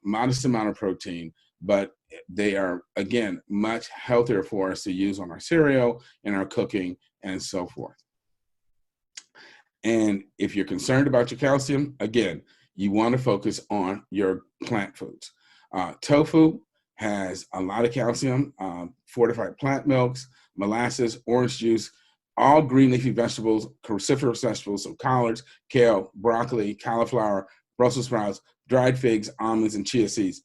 modest amount of protein, but they are, again, much healthier for us to use on our cereal, in our cooking, and so forth. And if you're concerned about your calcium, again, you want to focus on your plant foods. Tofu has a lot of calcium, fortified plant milks, molasses, orange juice, all green leafy vegetables, cruciferous vegetables, so collards, kale, broccoli, cauliflower, Brussels sprouts, dried figs, almonds, and chia seeds,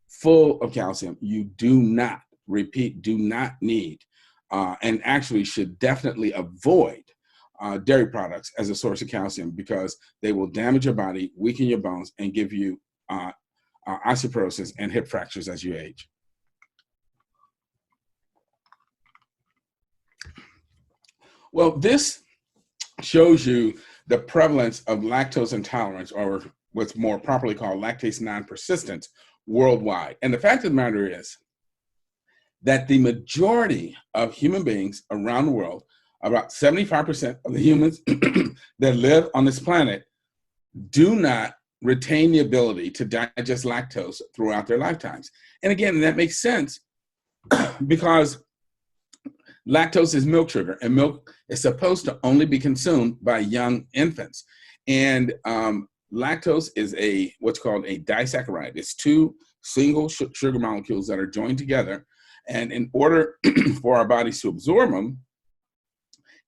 full of calcium. You do not, repeat, do not need, and actually should definitely avoid dairy products as a source of calcium because they will damage your body, weaken your bones, and give you osteoporosis and hip fractures as you age. Well, this shows you the prevalence of lactose intolerance, or what's more properly called lactase non-persistence, worldwide. And the fact of the matter is that the majority of human beings around the world, about 75% of the humans that live on this planet, do not retain the ability to digest lactose throughout their lifetimes. And again, that makes sense because lactose is milk sugar, and milk is supposed to only be consumed by young infants. And lactose is what's called a disaccharide. It's two single sugar molecules that are joined together. And in order for our bodies to absorb them,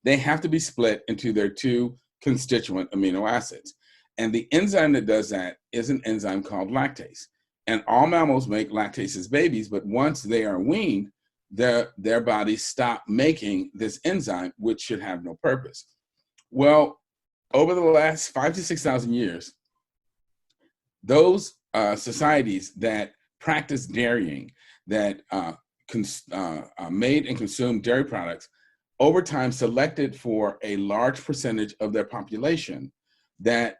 they have to be split into their two constituent amino acids. And the enzyme that does that is an enzyme called lactase. And all mammals make lactase as babies, but once they are weaned, their bodies stop making this enzyme, which should have no purpose. Well, over the last 5,000 to 6,000 years, those societies that practice dairying, that made and consumed dairy products, over time selected for a large percentage of their population that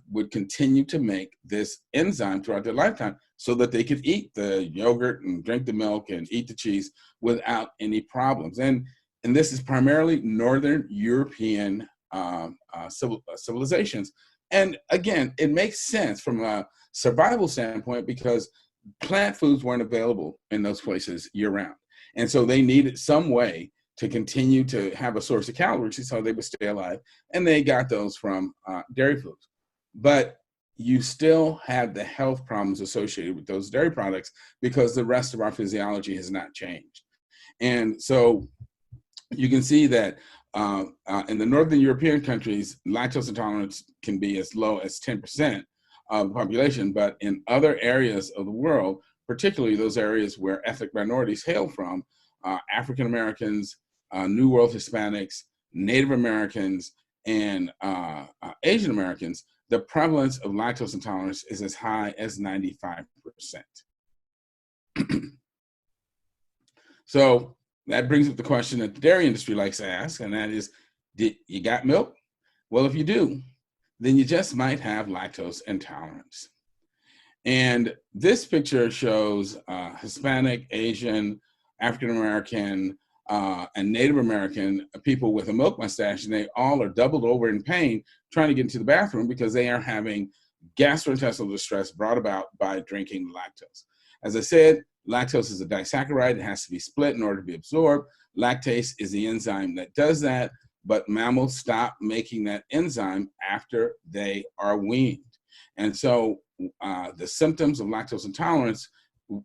would continue to make this enzyme throughout their lifetime so that they could eat the yogurt and drink the milk and eat the cheese without any problems. And this is primarily Northern European civilizations. And again, it makes sense from a survival standpoint because plant foods weren't available in those places year round. And so they needed some way to continue to have a source of calories so they would stay alive. And they got those from dairy foods. But you still have the health problems associated with those dairy products because the rest of our physiology has not changed. And so you can see that in the Northern European countries, lactose intolerance can be as low as 10% of the population, but in other areas of the world, particularly those areas where ethnic minorities hail from, African Americans, New World Hispanics, Native Americans, and Asian Americans, the prevalence of lactose intolerance is as high as 95%. So that brings up the question that the dairy industry likes to ask, and that is, you got milk? Well, if you do, then you just might have lactose intolerance. And this picture shows Hispanic, Asian, African American, and Native American people with a milk mustache, and they all are doubled over in pain trying to get into the bathroom because they are having gastrointestinal distress brought about by drinking lactose. As I said, lactose is a disaccharide. It has to be split in order to be absorbed. Lactase is the enzyme that does that, but mammals stop making that enzyme after they are weaned. And so the symptoms of lactose intolerance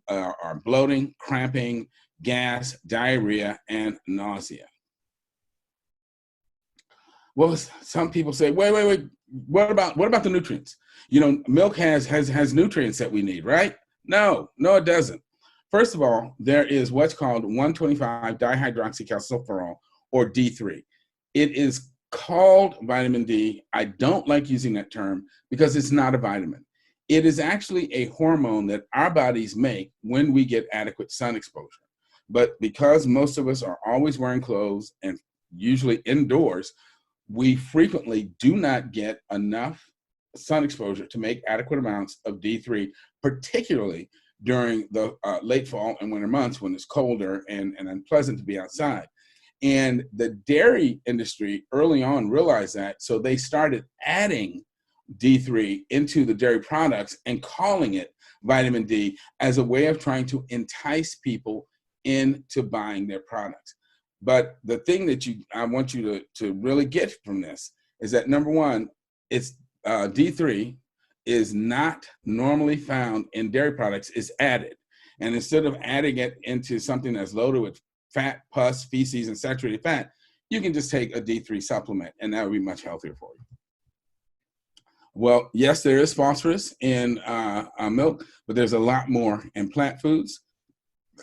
are bloating, cramping, gas, diarrhea, and nausea. Well, some people say, wait, what about the nutrients? You know, milk has nutrients that we need, right? No, it doesn't. First of all, there is what's called 1,25-dihydroxycalciferol, or D3. It is called vitamin D. I don't like using that term because it's not a vitamin. It is actually a hormone that our bodies make when we get adequate sun exposure. But because most of us are always wearing clothes and usually indoors, we frequently do not get enough sun exposure to make adequate amounts of D3, particularly during the late fall and winter months when it's colder and unpleasant to be outside. And the dairy industry early on realized that, so they started adding D3 into the dairy products and calling it vitamin D as a way of trying to entice people into buying their products. But the thing that I want you to really get from this is that, number one, it's D3 is not normally found in dairy products, it's added. And instead of adding it into something that's loaded with fat, pus, feces, and saturated fat, you can just take a D3 supplement and that would be much healthier for you. Well, yes, there is phosphorus in milk, but there's a lot more in plant foods.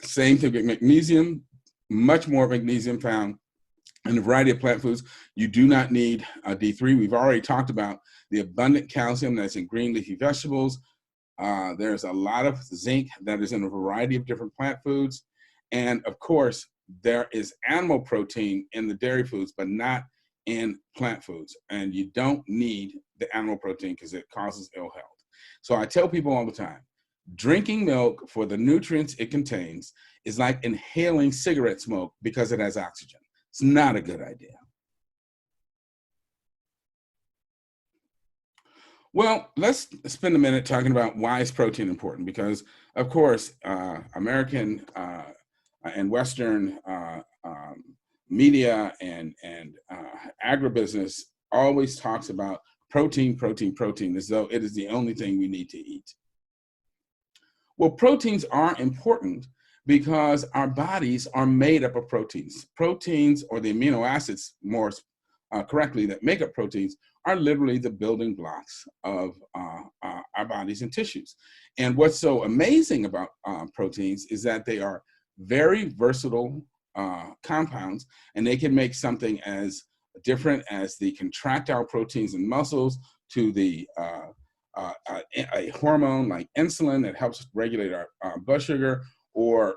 Same thing with magnesium, much more magnesium found in a variety of plant foods. You do not need D3. We've already talked about the abundant calcium that's in green leafy vegetables. There's a lot of zinc that is in a variety of different plant foods. And of course, there is animal protein in the dairy foods, but not in plant foods. And you don't need the animal protein because it causes ill health. So I tell people all the time, drinking milk for the nutrients it contains is like inhaling cigarette smoke because it has oxygen. It's not a good idea. Well, let's spend a minute talking about why is protein important, because of course, American and Western media and agribusiness always talks about protein, protein, protein, as though it is the only thing we need to eat. Well, proteins are important because our bodies are made up of proteins. Proteins, or the amino acids more correctly, that make up proteins, are literally the building blocks of our bodies and tissues. And what's so amazing about proteins is that they are very versatile compounds, and they can make something as different as the contractile proteins in muscles to the a hormone like insulin that helps regulate our blood sugar, or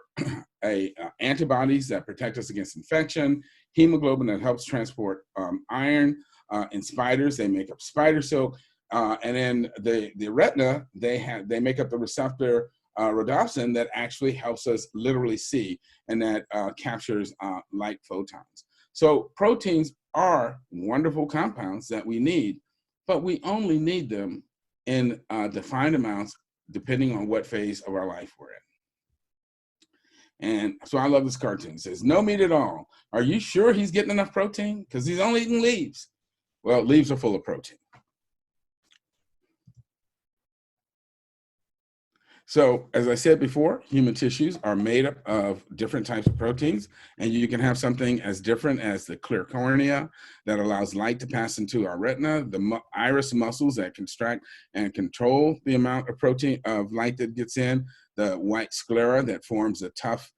antibodies that protect us against infection, hemoglobin that helps transport iron. In spiders, they make up spider silk, and then the retina, they make up the receptor rhodopsin that actually helps us literally see, and that captures light photons. So proteins are wonderful compounds that we need, but we only need them in defined amounts depending on what phase of our life we're in. And so I love this cartoon. It says, no meat at all. Are you sure he's getting enough protein? Because he's only eating leaves. Well, leaves are full of protein. So as I said before, human tissues are made up of different types of proteins, and you can have something as different as the clear cornea that allows light to pass into our retina, the iris muscles that contract and control the amount of protein of light that gets in, the white sclera that forms a tough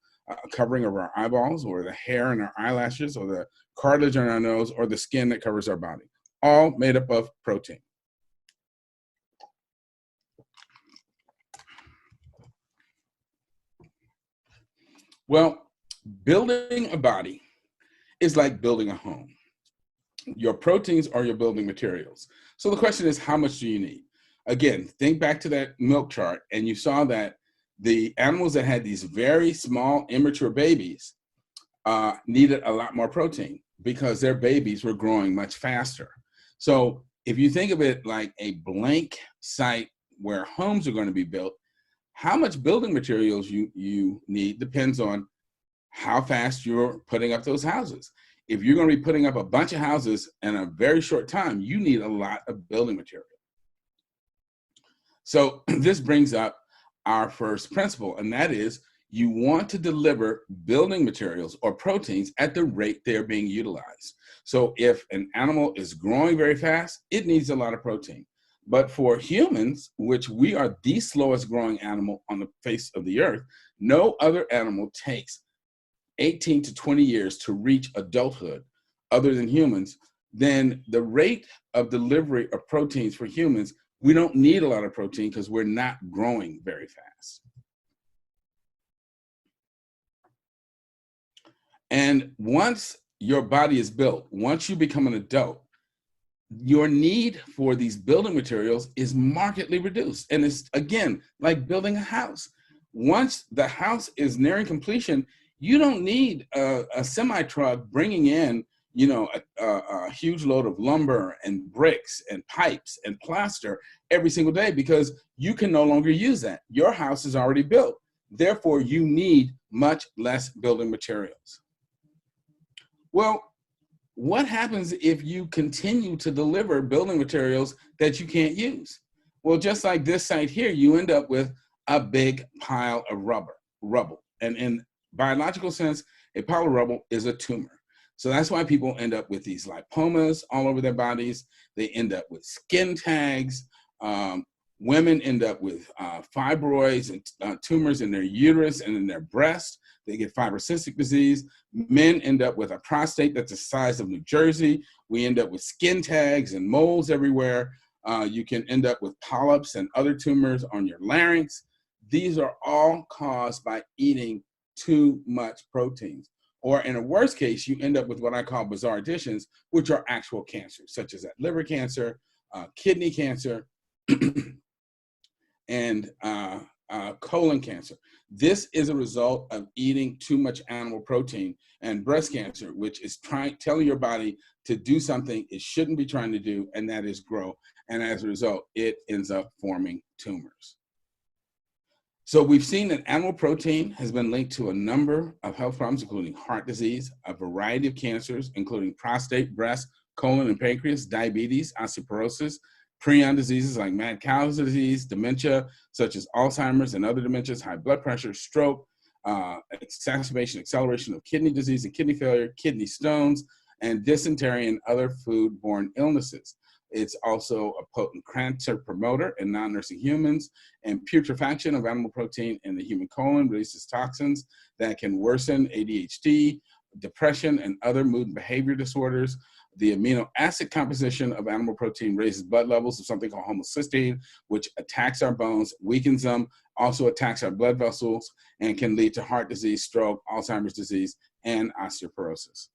covering of our eyeballs, or the hair in our eyelashes, or the cartilage on our nose, or the skin that covers our body, all made up of protein. Well, building a body is like building a home. Your proteins are your building materials. So the question is, how much do you need? Again, think back to that milk chart, and you saw that the animals that had these very small, immature babies needed a lot more protein because their babies were growing much faster. So if you think of it like a blank site where homes are going to be built, how much building materials you need depends on how fast you're putting up those houses. If you're going to be putting up a bunch of houses in a very short time, you need a lot of building material. So this brings up our first principle, and that is you want to deliver building materials or proteins at the rate they're being utilized. So if an animal is growing very fast, it needs a lot of protein. But for humans, which we are the slowest growing animal on the face of the earth, no other animal takes 18 to 20 years to reach adulthood, other than humans, then the rate of delivery of proteins for humans, we don't need a lot of protein because we're not growing very fast. And once your body is built, once you become an adult, your need for these building materials is markedly reduced. And it's, again, like building a house. Once the house is nearing completion, you don't need a semi-truck bringing in, you know, a huge load of lumber and bricks and pipes and plaster every single day, because you can no longer use that. Your house is already built. Therefore, you need much less building materials. Well, what happens if you continue to deliver building materials that you can't use? Well, just like this site here, you end up with a big pile of rubble. And in biological sense, a pile of rubble is a tumor. So that's why people end up with these lipomas all over their bodies. They end up with skin tags. Women end up with fibroids and tumors in their uterus and in their breast. They get fibrocystic disease. Men end up with a prostate that's the size of New Jersey. We end up with skin tags and moles everywhere. You can end up with polyps and other tumors on your larynx. These are all caused by eating too much proteins. Or in a worst case, you end up with what I call bizarre additions, which are actual cancers, such as that liver cancer, kidney cancer, and colon cancer. This is a result of eating too much animal protein, and breast cancer, which is telling your body to do something it shouldn't be trying to do, and that is grow. And as a result, it ends up forming tumors. So we've seen that animal protein has been linked to a number of health problems, including heart disease, a variety of cancers, including prostate, breast, colon, and pancreas, diabetes, osteoporosis, prion diseases like mad cow disease, dementia, such as Alzheimer's and other dementias, high blood pressure, stroke, acceleration of kidney disease and kidney failure, kidney stones, and dysentery and other foodborne illnesses. It's also a potent cancer promoter in non-nursing humans, and putrefaction of animal protein in the human colon releases toxins that can worsen ADHD, depression, and other mood and behavior disorders. The amino acid composition of animal protein raises blood levels of something called homocysteine, which attacks our bones, weakens them, also attacks our blood vessels, and can lead to heart disease, stroke, Alzheimer's disease, and osteoporosis.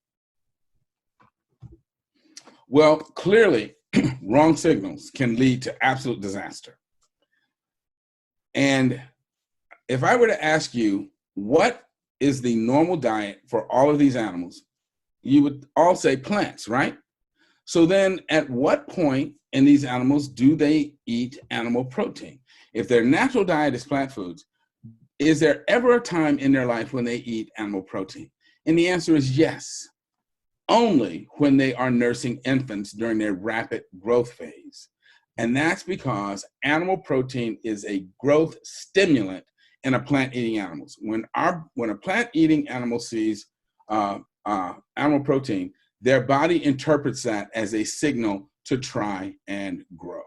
Well, clearly, wrong signals can lead to absolute disaster. And if I were to ask you, what is the normal diet for all of these animals? You would all say plants, right? So then at what point in these animals do they eat animal protein? If their natural diet is plant foods, is there ever a time in their life when they eat animal protein? And the answer is yes, only when they are nursing infants during their rapid growth phase. And that's because animal protein is a growth stimulant in a plant-eating animals. When a plant-eating animal sees animal protein, their body interprets that as a signal to try and grow.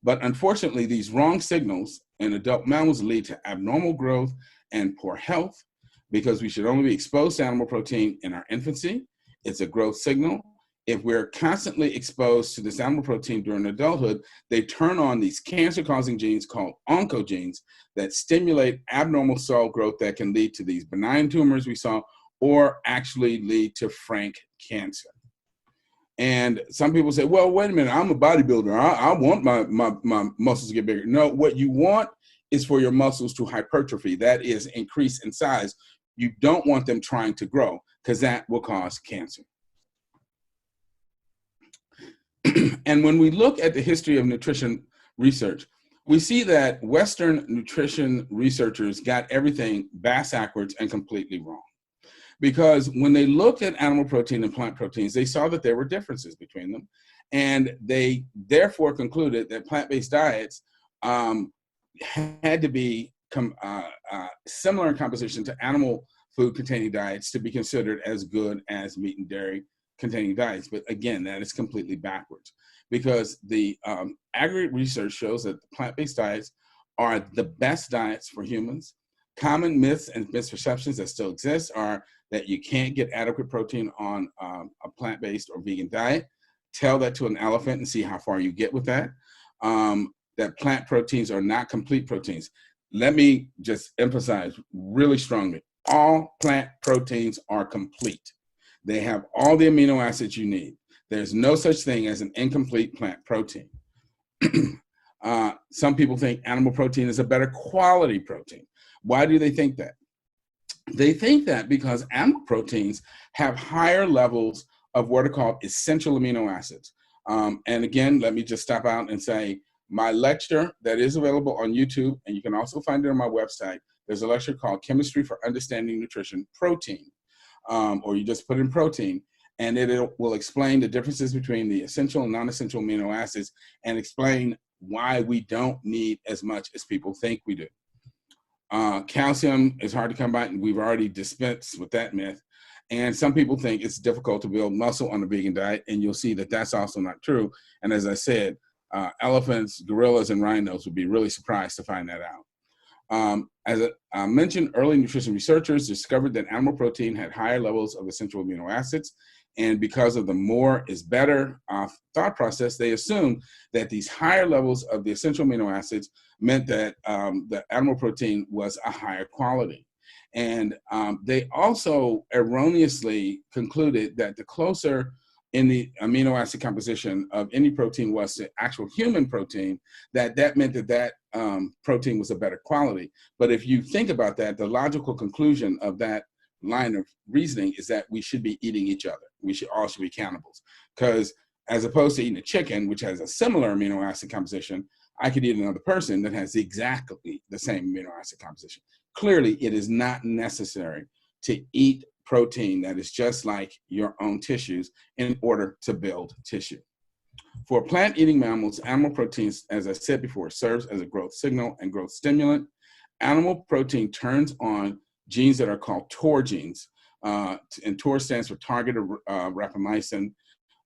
But unfortunately, these wrong signals in adult mammals lead to abnormal growth and poor health, because we should only be exposed to animal protein in our infancy. It's a growth signal. If we're constantly exposed to this animal protein during adulthood, they turn on these cancer-causing genes called oncogenes that stimulate abnormal cell growth that can lead to these benign tumors we saw, or actually lead to frank cancer. And some people say, well, wait a minute, I'm a bodybuilder. I want my muscles to get bigger. No, what you want is for your muscles to hypertrophy. That is, increase in size. You don't want them trying to grow, because that will cause cancer. And when we look at the history of nutrition research, we see that Western nutrition researchers got everything backwards and completely wrong. Because when they looked at animal protein and plant proteins, they saw that there were differences between them. And they therefore concluded that plant-based diets had to be similar in composition to animal food-containing diets to be considered as good as meat and dairy-containing diets. But again, that is completely backwards, because the aggregate research shows that the plant-based diets are the best diets for humans. Common myths and misperceptions that still exist are that you can't get adequate protein on a plant-based or vegan diet. Tell that to an elephant and see how far you get with that. That plant proteins are not complete proteins. Let me just emphasize really strongly, all plant proteins are complete. They have all the amino acids you need. There's no such thing as an incomplete plant protein. Some people think animal protein is a better quality protein. Why do they think that? They think that because animal proteins have higher levels of what are called essential amino acids. And again, let me just stop out and say, my lecture that is available on YouTube, and you can also find it on my website, there's a lecture called Chemistry for Understanding Nutrition, Protein, or you just put in protein, and it will explain the differences between the essential and non-essential amino acids and explain why we don't need as much as people think we do. Calcium is hard to come by, and we've already dispensed with that myth. And some people think it's difficult to build muscle on a vegan diet, and you'll see that that's also not true. And as I said, elephants, gorillas, and rhinos would be really surprised to find that out. As I mentioned, early nutrition researchers discovered that animal protein had higher levels of essential amino acids. And because of the more is better thought process, they assumed that these higher levels of the essential amino acids meant that the animal protein was a higher quality. And they also erroneously concluded that the closer in the amino acid composition of any protein was to actual human protein, that meant that protein was a better quality. But if you think about that, the logical conclusion of that line of reasoning is that we should be eating each other. We should all be cannibals, because as opposed to eating a chicken, which has a similar amino acid composition, I could eat another person that has exactly the same amino acid composition. Clearly, it is not necessary to eat protein that is just like your own tissues in order to build tissue. For plant-eating mammals, animal proteins, as I said before, serves as a growth signal and growth stimulant. Animal protein turns on genes that are called TOR genes, and TOR stands for targeted rapamycin,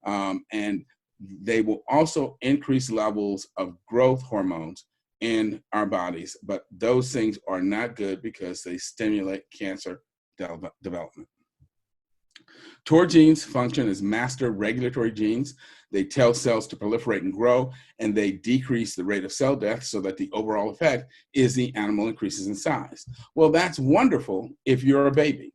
and they will also increase levels of growth hormones in our bodies, but those things are not good because they stimulate cancer development. TOR genes function as master regulatory genes. They tell cells to proliferate and grow, and they decrease the rate of cell death so that the overall effect is the animal increases in size. Well, that's wonderful if you're a baby.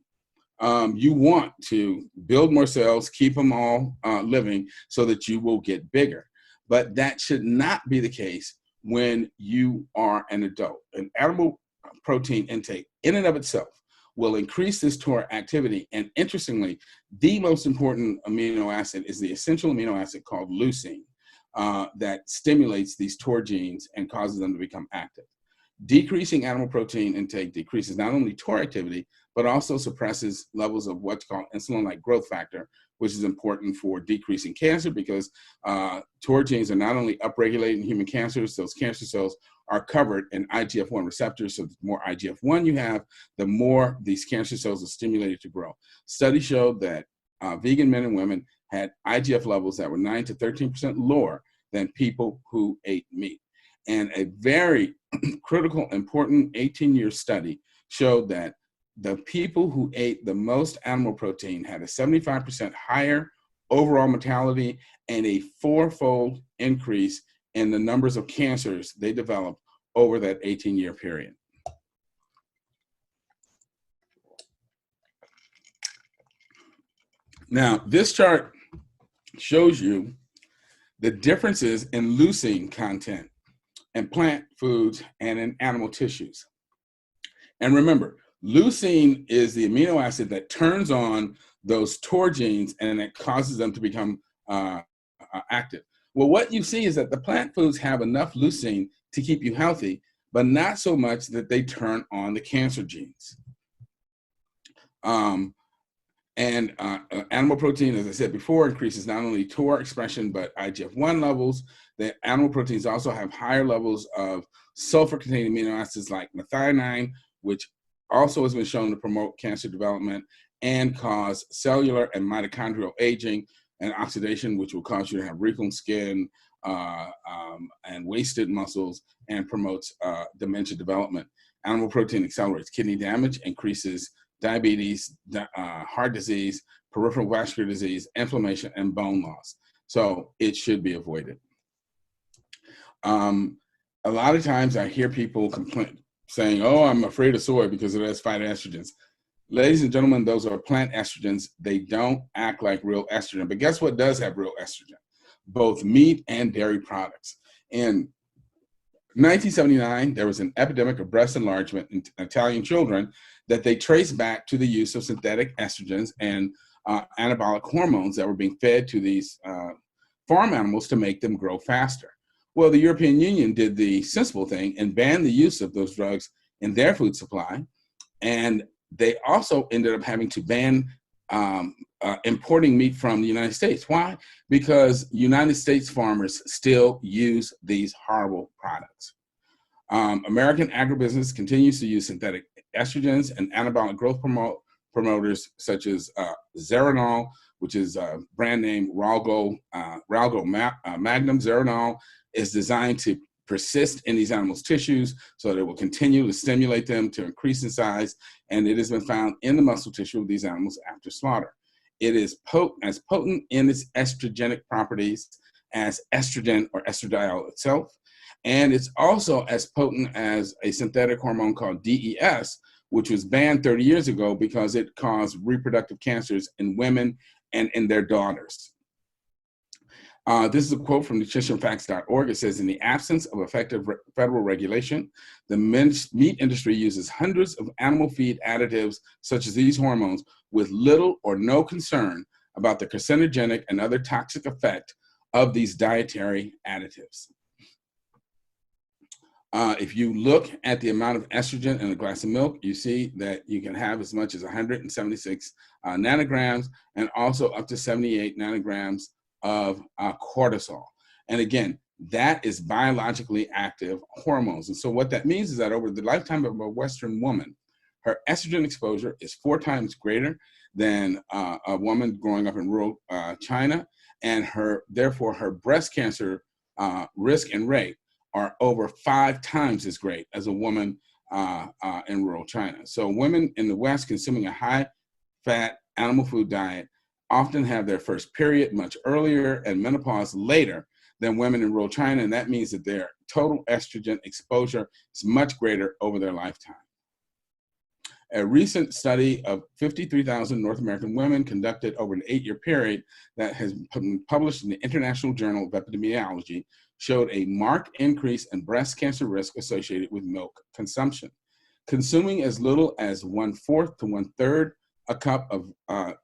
You want to build more cells, keep them all living so that you will get bigger. But that should not be the case when you are an adult. An animal protein intake in and of itself will increase this TOR activity. And interestingly, the most important amino acid is the essential amino acid called leucine that stimulates these TOR genes and causes them to become active. Decreasing animal protein intake decreases not only TOR activity, but also suppresses levels of what's called insulin-like growth factor, which is important for decreasing cancer because TOR genes are not only upregulated in human cancers, those cancer cells are covered in IGF-1 receptors. So the more IGF-1 you have, the more these cancer cells are stimulated to grow. Studies showed that vegan men and women had IGF levels that were 9 to 13% lower than people who ate meat. And a very critical, important 18-year study showed that the people who ate the most animal protein had a 75% higher overall mortality and a 4-fold increase in the numbers of cancers they developed over that 18-year period. Now, this chart shows you the differences in leucine content in plant foods and in animal tissues. And remember, leucine is the amino acid that turns on those TOR genes and it causes them to become active. Well, what you see is that the plant foods have enough leucine to keep you healthy, but not so much that they turn on the cancer genes. Animal protein, as I said before, increases not only TOR expression, but IGF-1 levels. The animal proteins also have higher levels of sulfur-containing amino acids like methionine, which also has been shown to promote cancer development and cause cellular and mitochondrial aging and oxidation, which will cause you to have wrinkled skin and wasted muscles and promotes dementia development. Animal protein accelerates kidney damage, increases diabetes, heart disease, peripheral vascular disease, inflammation, and bone loss. So it should be avoided. A lot of times I hear people complain, saying, oh, I'm afraid of soy because it has phytoestrogens. Ladies and gentlemen, those are plant estrogens. They don't act like real estrogen. But guess what does have real estrogen? Both meat and dairy products. In 1979, there was an epidemic of breast enlargement in Italian children that they traced back to the use of synthetic estrogens and anabolic hormones that were being fed to these farm animals to make them grow faster. Well, the European Union did the sensible thing and banned the use of those drugs in their food supply. And they also ended up having to ban importing meat from the United States. Why? Because United States farmers still use these horrible products. American agribusiness continues to use synthetic estrogens and anabolic growth promoters such as Zeranol, which is a brand name Ralgo Magnum. Zeranol is designed to persist in these animals' tissues so that it will continue to stimulate them to increase in size, and it has been found in the muscle tissue of these animals after slaughter. It is as potent in its estrogenic properties as estrogen or estradiol itself, and it's also as potent as a synthetic hormone called DES, which was banned 30 years ago because it caused reproductive cancers in women and in their daughters. This is a quote from nutritionfacts.org. It says, in the absence of effective federal regulation, the meat industry uses hundreds of animal feed additives, such as these hormones, with little or no concern about the carcinogenic and other toxic effect of these dietary additives. If you look at the amount of estrogen in a glass of milk, you see that you can have as much as 176 nanograms and also up to 78 nanograms of cortisol. And again, that is biologically active hormones. And so what that means is that over the lifetime of a Western woman, her estrogen exposure is 4 times greater than a woman growing up in rural China, and therefore her breast cancer risk and rate are over 5 times as great as a woman in rural China. So women in the West consuming a high-fat animal food diet often have their first period much earlier and menopause later than women in rural China, and that means that their total estrogen exposure is much greater over their lifetime. A recent study of 53,000 North American women conducted over an 8-year period that has been published in the International Journal of Epidemiology showed a marked increase in breast cancer risk associated with milk consumption. Consuming as little as 1/4 to 1/3 a cup of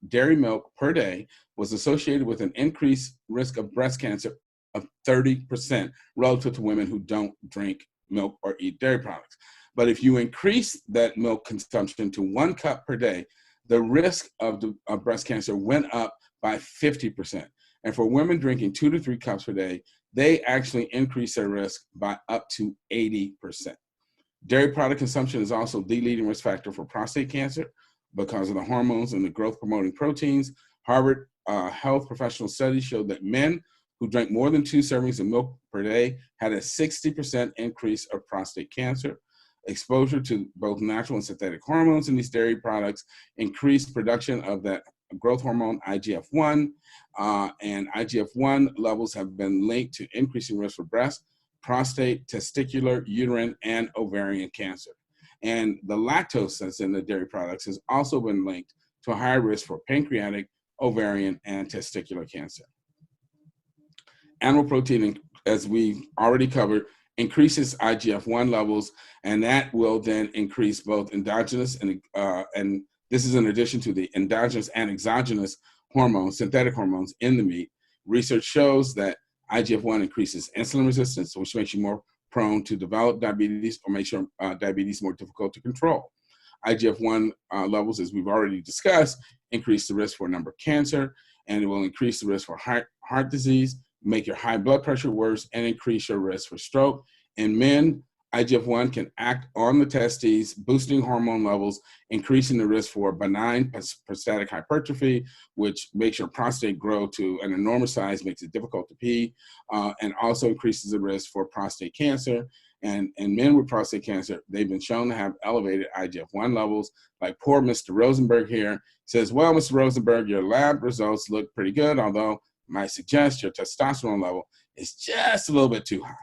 dairy milk per day was associated with an increased risk of breast cancer of 30% relative to women who don't drink milk or eat dairy products. But if you increase that milk consumption to 1 cup per day, the risk of breast cancer went up by 50%. And for women drinking 2 to 3 cups per day, they actually increase their risk by up to 80%. Dairy product consumption is also the leading risk factor for prostate cancer because of the hormones and the growth promoting proteins. Harvard health professional studies showed that men who drank more than 2 servings of milk per day had a 60% increase of prostate cancer. Exposure to both natural and synthetic hormones in these dairy products increased production of that growth hormone IGF-1, and IGF-1 levels have been linked to increasing risk for breast, prostate, testicular, uterine, and ovarian cancer. And the lactose that's in the dairy products has also been linked to a higher risk for pancreatic, ovarian, and testicular cancer. Animal protein, as we already covered, increases IGF-1 levels, and that will then increase both endogenous and this is in addition to the endogenous and exogenous hormones, synthetic hormones in the meat. Research shows that IGF-1 increases insulin resistance, which makes you more prone to develop diabetes or makes your diabetes more difficult to control. IGF-1 levels, as we've already discussed, increase the risk for a number of cancer, and it will increase the risk for heart disease, make your high blood pressure worse, and increase your risk for stroke. In men, IGF-1 can act on the testes, boosting hormone levels, increasing the risk for benign prostatic hypertrophy, which makes your prostate grow to an enormous size, makes it difficult to pee, and also increases the risk for prostate cancer. And in men with prostate cancer, they've been shown to have elevated IGF-1 levels. Like poor Mr. Rosenberg here says, well, Mr. Rosenberg, your lab results look pretty good, although might suggest your testosterone level is just a little bit too high.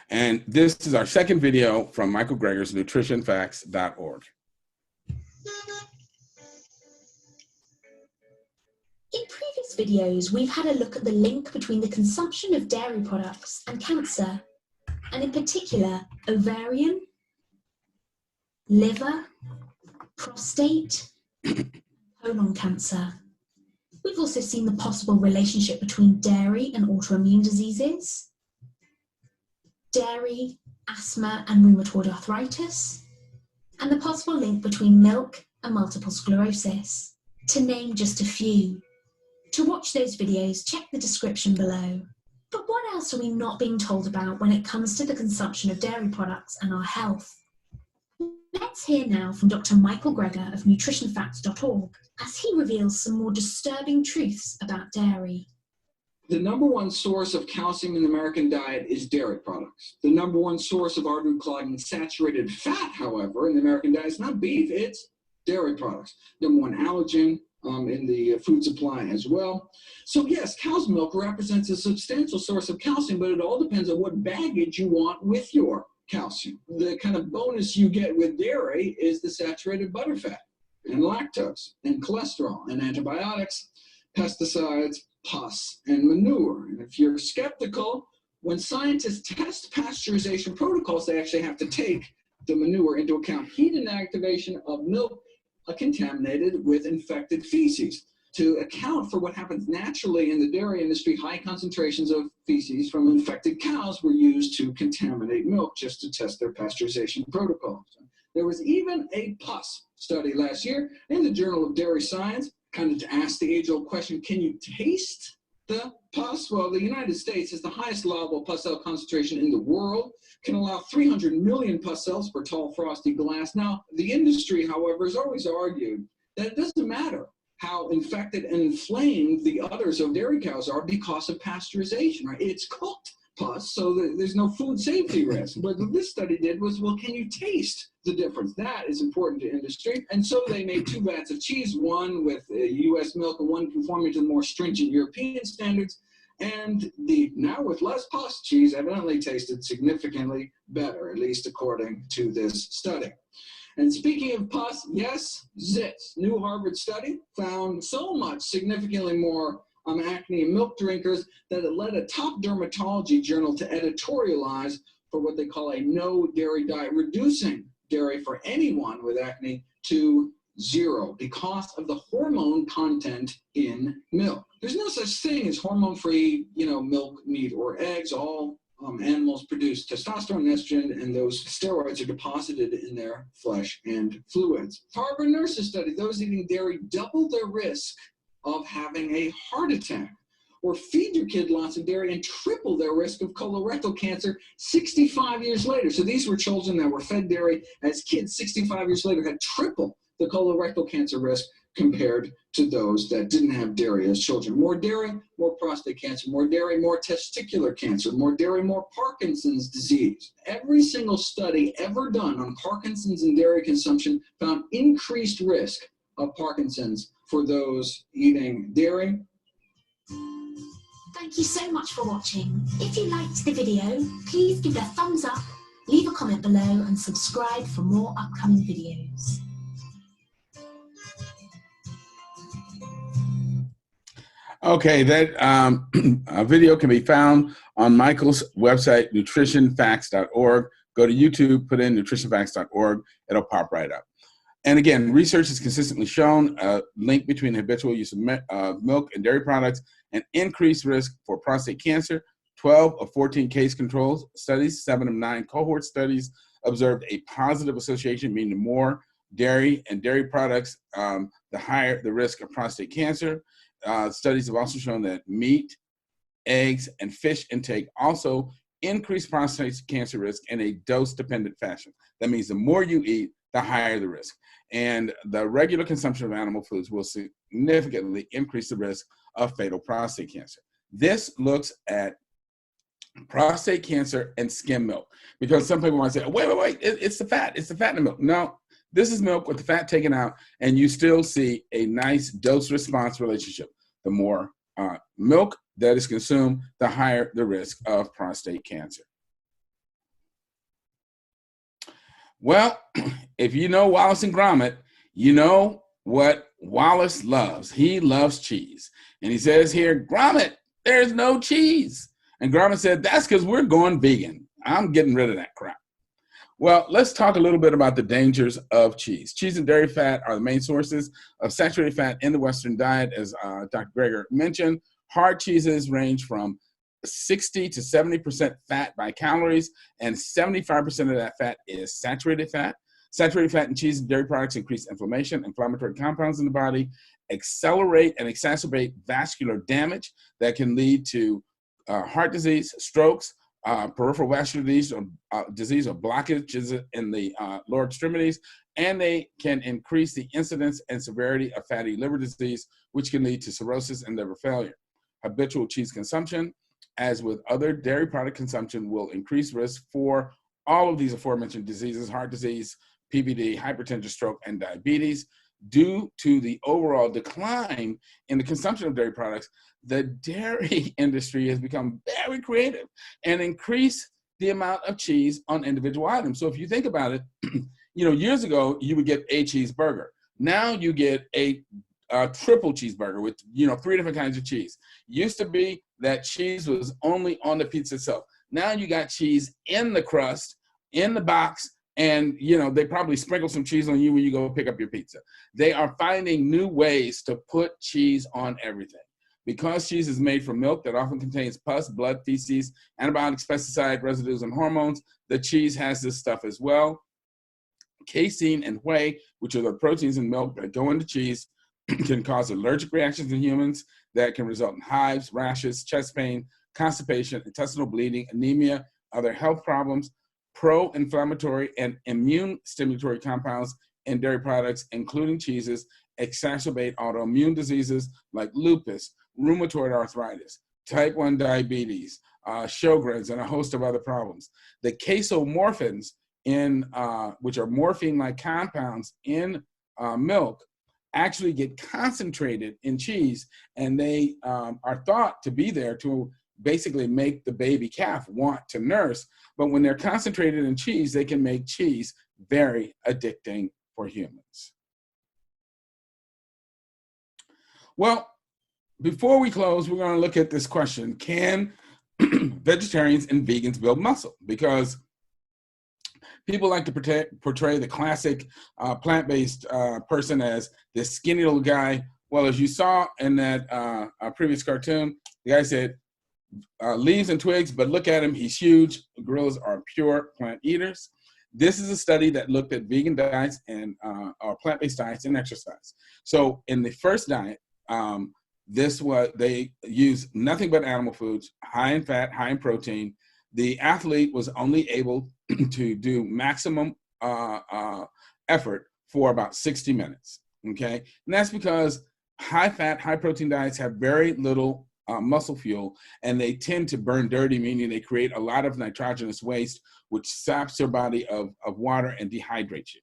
And this is our second video from Michael Greger's nutritionfacts.org. In previous videos, we've had a look at the link between the consumption of dairy products and cancer, and in particular, ovarian, liver, prostate, colon cancer. We've also seen the possible relationship between dairy and autoimmune diseases, dairy, asthma and rheumatoid arthritis, and the possible link between milk and multiple sclerosis, to name just a few. To watch those videos, check the description below. But what else are we not being told about when it comes to the consumption of dairy products and our health? Let's hear now from Dr. Michael Greger of nutritionfacts.org as he reveals some more disturbing truths about dairy. The number one source of calcium in the American diet is dairy products. The number one source of artery-clogging saturated fat, however, in the American diet is not beef, it's dairy products. Number one allergen in the food supply as well. So yes, cow's milk represents a substantial source of calcium, but it all depends on what baggage you want with your calcium. The kind of bonus you get with dairy is the saturated butterfat and lactose and cholesterol and antibiotics, pesticides, pus, and manure. And if you're skeptical, when scientists test pasteurization protocols, they actually have to take the manure into account. Heat and activation of milk contaminated with infected feces. To account for what happens naturally in the dairy industry, high concentrations of feces from infected cows were used to contaminate milk just to test their pasteurization protocols. There was even a pus study last year in the Journal of Dairy Science, kind of to ask the age-old question, can you taste the pus? Well, the United States has the highest allowable pus cell concentration in the world, can allow 300 million pus cells per tall frosty glass. Now, the industry, however, has always argued that it doesn't matter how infected and inflamed the udders of dairy cows are because of pasteurization, right? It's cooked pus, so there's no food safety risk. But what this study did was, well, can you taste the difference? That is important to industry. And so they made two vats of cheese, one with U.S. milk and one conforming to the more stringent European standards. And the now with less pus cheese evidently tasted significantly better, at least according to this study. And speaking of pus, yes, zits. New Harvard study found so much significantly more acne in milk drinkers that it led a top dermatology journal to editorialize for what they call a no dairy diet, reducing dairy for anyone with acne to 0 because of the hormone content in milk. There's no such thing as hormone-free, milk, meat, or eggs. All animals produce testosterone and estrogen, and those steroids are deposited in their flesh and fluids. Harvard nurses studied those eating dairy double their risk of having a heart attack. Or feed your kid lots of dairy and triple their risk of colorectal cancer 65 years later. So these were children that were fed dairy as kids 65 years later had triple the colorectal cancer risk compared to those that didn't have dairy as children. More dairy, more prostate cancer. More dairy, more testicular cancer. More dairy, more Parkinson's disease. Every single study ever done on Parkinson's and dairy consumption found increased risk of Parkinson's for those eating dairy. Thank you so much for watching. If you liked the video, please give it a thumbs up, leave a comment below and subscribe for more upcoming videos. Okay, that video can be found on Michael's website, nutritionfacts.org. Go to YouTube, put in nutritionfacts.org. It'll pop right up. And again, research has consistently shown a link between the habitual use of milk and dairy products and increased risk for prostate cancer. 12 of 14 case control studies, 7 of 9 cohort studies observed a positive association, meaning the more dairy and dairy products, the higher the risk of prostate cancer. Studies have also shown that meat, eggs, and fish intake also increase prostate cancer risk in a dose-dependent fashion. That means the more you eat, the higher the risk. And the regular consumption of animal foods will significantly increase the risk of fatal prostate cancer. This looks at prostate cancer and skim milk, because some people might say, wait, it's the fat in the milk. No, this is milk with the fat taken out, and you still see a nice dose-response relationship. The more milk that is consumed, the higher the risk of prostate cancer. Well, if you know Wallace and Gromit, you know what Wallace loves. He loves cheese. And he says here, Gromit, there's no cheese. And Gromit said, that's because we're going vegan. I'm getting rid of that crap. Well, let's talk a little bit about the dangers of cheese. Cheese and dairy fat are the main sources of saturated fat in the Western diet, as Dr. Greger mentioned. Hard cheeses range from 60 to 70% fat by calories, and 75% of that fat is saturated fat. Saturated fat in cheese and dairy products increase inflammation, inflammatory compounds in the body, accelerate and exacerbate vascular damage that can lead to heart disease, strokes, peripheral vascular disease or blockages in the lower extremities, and they can increase the incidence and severity of fatty liver disease, which can lead to cirrhosis and liver failure. Habitual cheese consumption, as with other dairy product consumption, will increase risk for all of these aforementioned diseases: heart disease, PVD, hypertension, stroke, and diabetes. Due to the overall decline in the consumption of dairy products, the dairy industry has become very creative and increased the amount of cheese on individual items. So if you think about it, years ago, you would get a cheeseburger. Now you get a triple cheeseburger with, 3 different kinds of cheese. Used to be that cheese was only on the pizza itself. Now you got cheese in the crust, in the box, and they probably sprinkle some cheese on you when you go pick up your pizza. They are finding new ways to put cheese on everything. Because cheese is made from milk that often contains pus, blood, feces, antibiotics, pesticide residues, and hormones, the cheese has this stuff as well. Casein and whey, which are the proteins in milk that go into cheese, can cause allergic reactions in humans that can result in hives, rashes, chest pain, constipation, intestinal bleeding, anemia, other health problems. Pro-inflammatory and immune stimulatory compounds in dairy products, including cheeses, exacerbate autoimmune diseases like lupus, rheumatoid arthritis, type 1 diabetes, Sjogren's, and a host of other problems. The casomorphins, which are morphine-like compounds in milk, actually get concentrated in cheese, and they are thought to be there to basically make the baby calf want to nurse. But when they're concentrated in cheese, they can make cheese very addicting for humans. Well, before we close, we're going to look at this question: can vegetarians and vegans build muscle? Because people like to portray the classic plant-based person as this skinny little guy. Well, as you saw in that previous cartoon, the guy said, leaves and twigs, but look at him, he's huge. Gorillas are pure plant eaters. This is a study that looked at vegan diets and or plant-based diets and exercise. So in the first diet, they use nothing but animal foods, high in fat, high in protein. The athlete was only able to do maximum effort for about 60 minutes, okay? And that's because high fat, high protein diets have very little muscle fuel, and they tend to burn dirty, meaning they create a lot of nitrogenous waste, which saps your body of water and dehydrates you.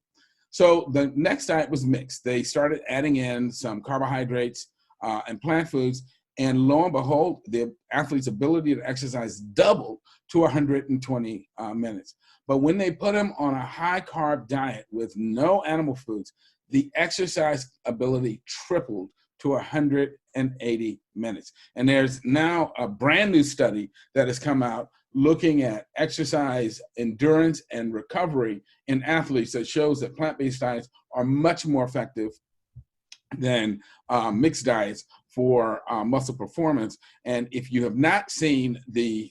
So the next diet was mixed. They started adding in some carbohydrates and plant foods, and lo and behold, the athlete's ability to exercise doubled to 120 minutes. But when they put them on a high carb diet with no animal foods, the exercise ability tripled to 180 minutes. And there's now a brand new study that has come out looking at exercise endurance and recovery in athletes that shows that plant-based diets are much more effective than mixed diets for muscle performance. And if you have not seen the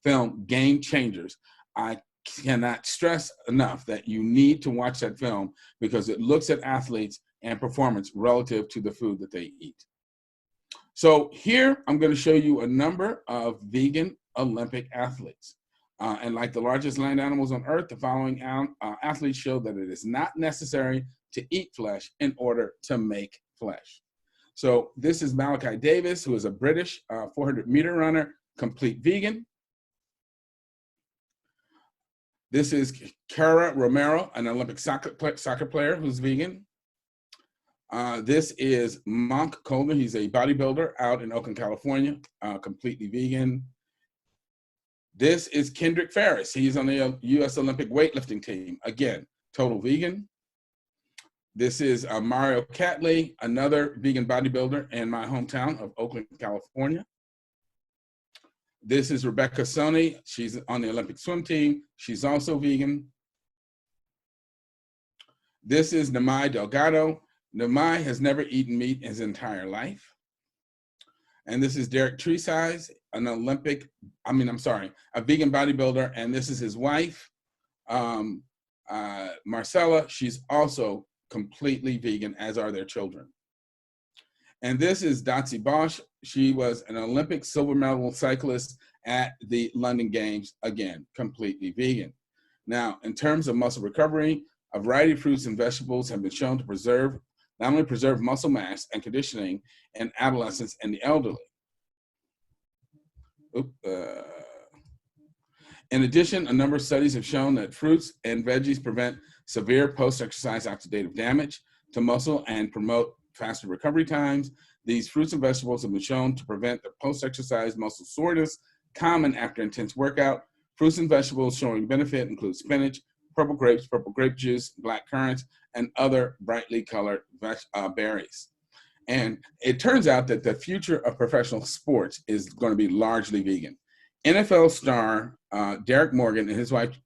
film Game Changers, I cannot stress enough that you need to watch that film, because it looks at athletes and performance relative to the food that they eat. So here I'm going to show you a number of vegan Olympic athletes. And like the largest land animals on earth, the following athletes show that it is not necessary to eat flesh in order to make flesh. So this is Malachi Davis, who is a British 400-meter runner, complete vegan. This is Cara Romero, an Olympic soccer player who's vegan. This is Monk Coleman. He's a bodybuilder out in Oakland, California, completely vegan. This is Kendrick Ferris. He's on the U.S. Olympic weightlifting team. Again, total vegan. This is Mario Catley, another vegan bodybuilder in my hometown of Oakland, California. This is Rebecca Soni. She's on the Olympic swim team. She's also vegan. This is Namai Delgado. Namai has never eaten meat in his entire life. And this is Derek Treesize, a vegan bodybuilder, and this is his wife, Marcella. She's also completely vegan, as are their children. And this is Dotsie Bosch. She was an Olympic silver medal cyclist at the London Games, again, completely vegan. Now, in terms of muscle recovery, a variety of fruits and vegetables have been shown to not only preserve muscle mass and conditioning in adolescents and the elderly. In addition, a number of studies have shown that fruits and veggies prevent severe post-exercise oxidative damage to muscle and promote faster recovery times. These fruits and vegetables have been shown to prevent the post-exercise muscle soreness common after intense workout. Fruits and vegetables showing benefit include spinach, purple grapes, purple grape juice, black currants, and other brightly colored berries. And it turns out that the future of professional sports is going to be largely vegan. NFL star Derek Morgan and his wife,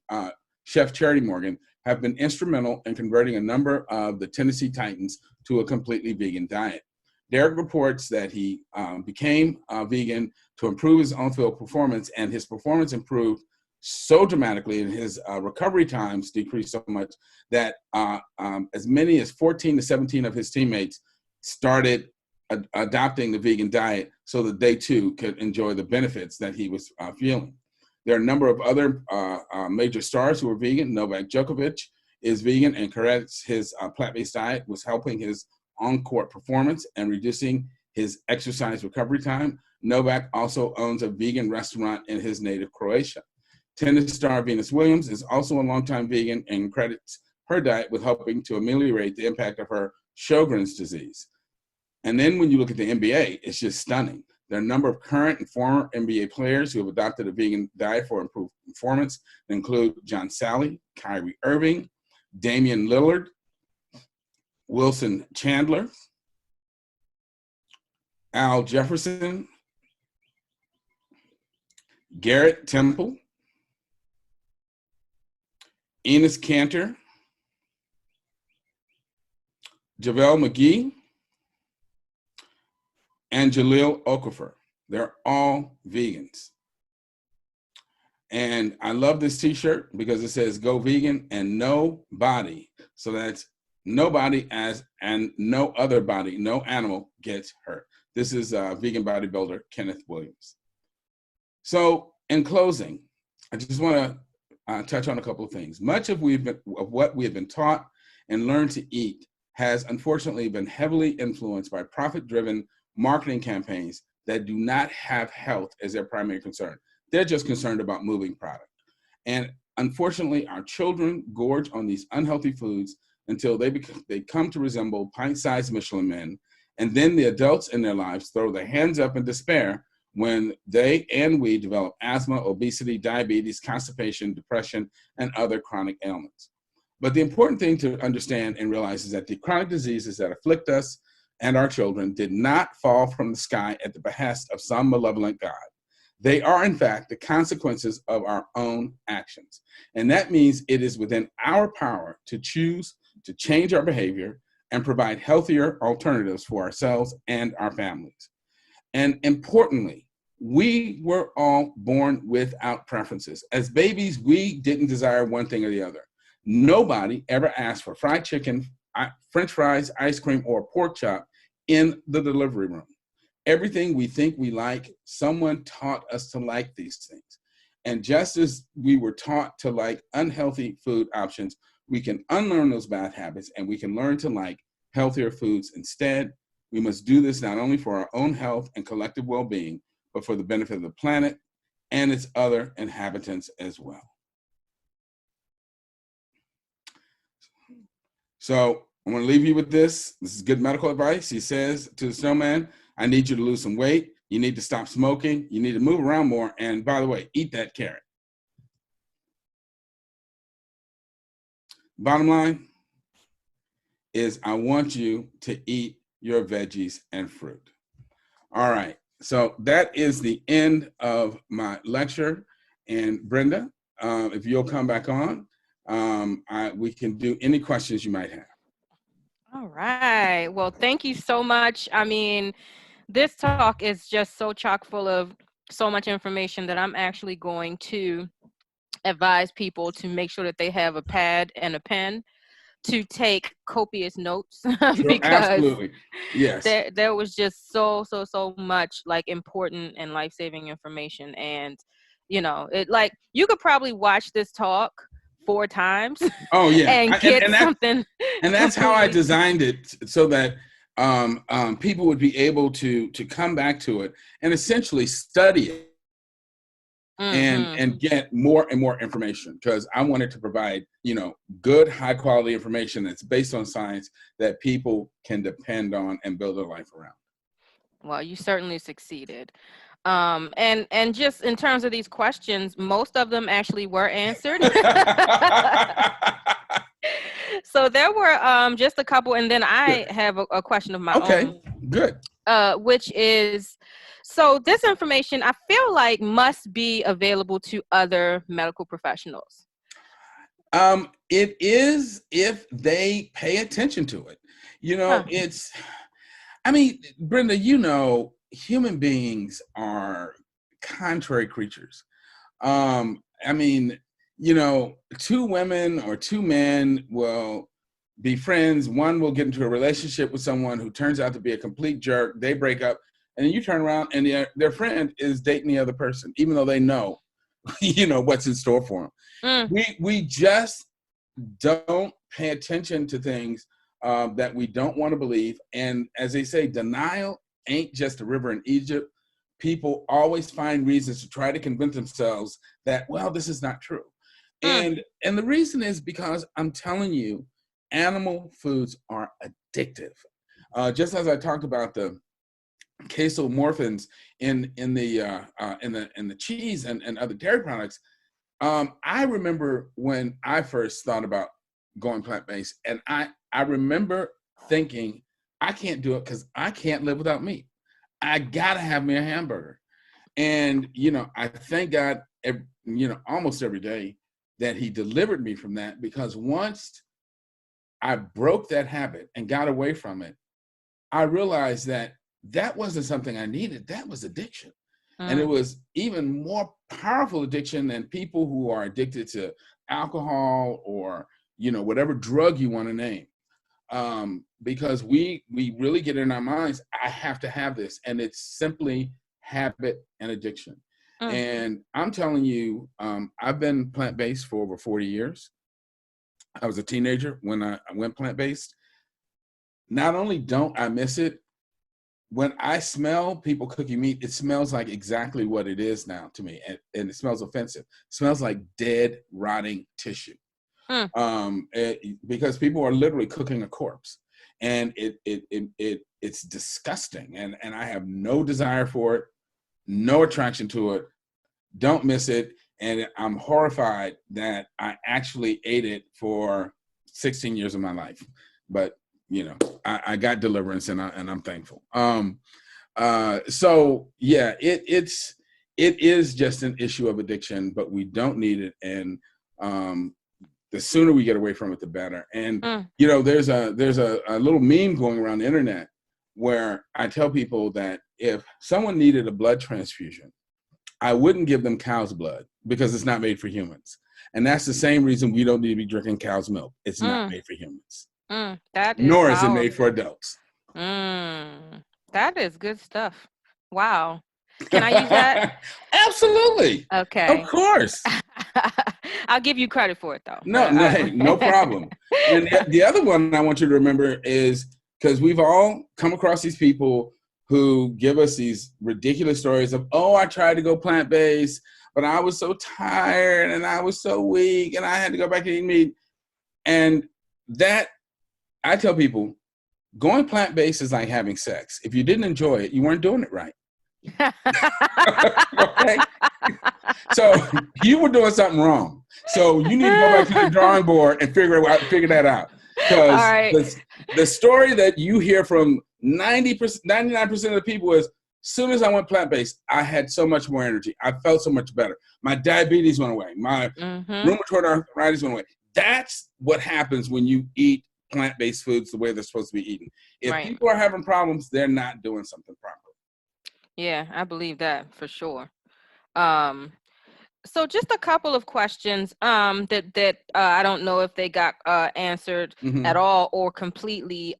Chef Charity Morgan, have been instrumental in converting a number of the Tennessee Titans to a completely vegan diet. Derek reports that he became vegan to improve his on-field performance, and his performance improved so dramatically and his recovery times decreased so much that as many as 14 to 17 of his teammates started adopting the vegan diet so that they too could enjoy the benefits that he was feeling. There are a number of other major stars who are vegan. Novak Djokovic is vegan and credits his plant-based diet was helping his on-court performance and reducing his exercise recovery time. Novak also owns a vegan restaurant in his native Croatia. Tennis star Venus Williams is also a longtime vegan and credits her diet with helping to ameliorate the impact of her Sjogren's disease. And then when you look at the NBA, it's just stunning. There are a number of current and former NBA players who have adopted a vegan diet for improved performance. They include John Sally, Kyrie Irving, Damian Lillard, Wilson Chandler, Al Jefferson, Garrett Temple, Enos Kanter, JaVale McGee, and Jaleel Okafor. They're all vegans. And I love this t-shirt because it says go vegan and no body. So that's nobody and no other body, no animal gets hurt. This is vegan bodybuilder Kenneth Williams. So in closing, I just want to touch on a couple of things. Much of what we have been taught and learned to eat has unfortunately been heavily influenced by profit-driven marketing campaigns that do not have health as their primary concern. They're just concerned about moving product. And unfortunately, our children gorge on these unhealthy foods until they come to resemble pint-sized Michelin men. And then the adults in their lives throw their hands up in despair when they and we develop asthma, obesity, diabetes, constipation, depression, and other chronic ailments. But the important thing to understand and realize is that the chronic diseases that afflict us and our children did not fall from the sky at the behest of some malevolent God. They are, in fact, the consequences of our own actions. And that means it is within our power to choose to change our behavior and provide healthier alternatives for ourselves and our families. And importantly, we were all born without preferences. As babies, we didn't desire one thing or the other. Nobody ever asked for fried chicken, French fries, ice cream, or pork chop in the delivery room. Everything we think we like, someone taught us to like these things. And just as we were taught to like unhealthy food options, we can unlearn those bad habits and we can learn to like healthier foods instead. We must do this not only for our own health and collective well-being, but for the benefit of the planet and its other inhabitants as well. So I'm going to leave you with this. This is good medical advice. He says to the snowman, I need you to lose some weight. You need to stop smoking. You need to move around more. And by the way, eat that carrot. Bottom line is I want you to eat your veggies and fruit. All right. So that is the end of my lecture. And Brenda, if you'll come back on, we can do any questions you might have. All right. Well, thank you so much. I mean, this talk is just so chock full of so much information that I'm actually going to advise people to make sure that they have a pad and a pen to take copious notes Sure, because absolutely. Yes. there was just so much like important and life-saving information. And it like you could probably watch this talk 4 times Oh yeah, and get something. And that's how I designed it, so that people would be able to come back to it and essentially study it. And get more and more information, because I wanted to provide, good, high quality information that's based on science that people can depend on and build their life around. Well, you certainly succeeded. And just in terms of these questions, most of them actually were answered. So there were just a couple, and then I have a question of my own. Okay, good. Which is, so this information I feel like must be available to other medical professionals. It is, if they pay attention to it. It's, I mean, Brenda, human beings are contrary creatures. I mean, 2 women or 2 men will be friends. One will get into a relationship with someone who turns out to be a complete jerk. They break up, and then you turn around and their friend is dating the other person, even though they know, what's in store for them. We just don't pay attention to things that we don't want to believe. And as they say, denial ain't just a river in Egypt. People always find reasons to try to convince themselves that, well, this is not true. And the reason is because I'm telling you, animal foods are addictive. Just as I talked about the casomorphins in the cheese and other dairy products. I remember when I first thought about going plant-based, and I remember thinking, I can't do it because I can't live without meat. I gotta have me a hamburger. And I thank God, almost every day that He delivered me from that, because once I broke that habit and got away from it, I realized that wasn't something I needed. That was addiction. And it was even more powerful addiction than people who are addicted to alcohol or, whatever drug you want to name. Because we really get in our minds, I have to have this. And it's simply habit and addiction. And I'm telling you, I've been plant-based for over 40 years. I was a teenager when I went plant-based. Not only don't I miss it, when I smell people cooking meat, it smells like exactly what it is now to me, and it smells offensive. It smells like dead, rotting tissue, because people are literally cooking a corpse, and it's disgusting, and I have no desire for it, no attraction to it, don't miss it, and I'm horrified that I actually ate it for 16 years of my life, but. I got deliverance, and I'm thankful. So yeah, it is just an issue of addiction, but we don't need it. And the sooner we get away from it, the better. And there's a little meme going around the internet where I tell people that if someone needed a blood transfusion, I wouldn't give them cow's blood, because it's not made for humans. And that's the same reason we don't need to be drinking cow's milk. It's not made for humans. Nor is it made for adults. That is good stuff. Wow. Can I use that? Absolutely. Okay. Of course. I'll give you credit for it, though. No problem. And the other one I want you to remember is because we've all come across these people who give us these ridiculous stories of, oh, I tried to go plant-based, but I was so tired and I was so weak and I had to go back and eat meat. And that, I tell people, going plant-based is like having sex. If you didn't enjoy it, you weren't doing it right. Okay? So you were doing something wrong. So you need to go back to the drawing board and figure that out. Because the story that you hear from 90%, 99% of the people is, as soon as I went plant-based, I had so much more energy. I felt so much better. My diabetes went away. My rheumatoid arthritis went away. That's what happens when you eat plant-based foods the way they're supposed to be eaten. If people are having problems, they're not doing something properly. Yeah, I believe that for sure. So just a couple of questions that I don't know if they got answered at all or completely.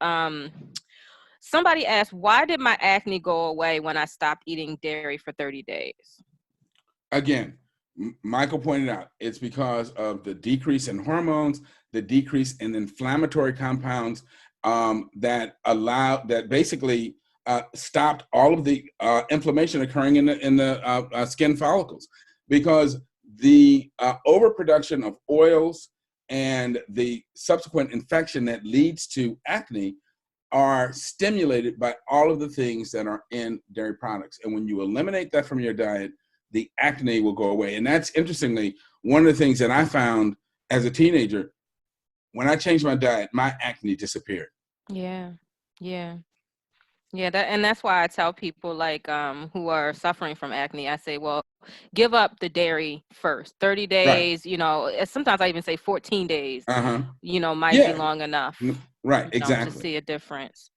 Somebody asked, why did my acne go away when I stopped eating dairy for 30 days? Again, Michael pointed out, it's because of the decrease in hormones, the decrease in inflammatory compounds that basically stopped all of the inflammation occurring in the skin follicles, because the overproduction of oils and the subsequent infection that leads to acne are stimulated by all of the things that are in dairy products. And when you eliminate that from your diet, the acne will go away. And that's, interestingly, one of the things that I found as a teenager. When I changed my diet, my acne disappeared. Yeah. That's why I tell people like who are suffering from acne, I say, well, give up the dairy first. 30 days, sometimes I even say 14 days, might be long enough. Right, exactly. To see a difference.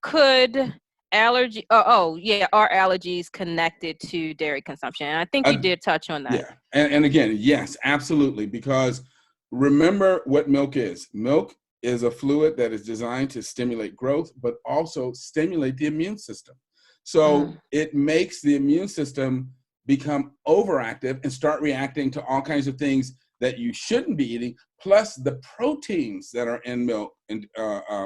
Could are allergies connected to dairy consumption? And I think you did touch on that. Yeah, and again, yes, absolutely, because remember what milk is. Milk is a fluid that is designed to stimulate growth, but also stimulate the immune system. So it makes the immune system become overactive and start reacting to all kinds of things that you shouldn't be eating. Plus, the proteins that are in milk and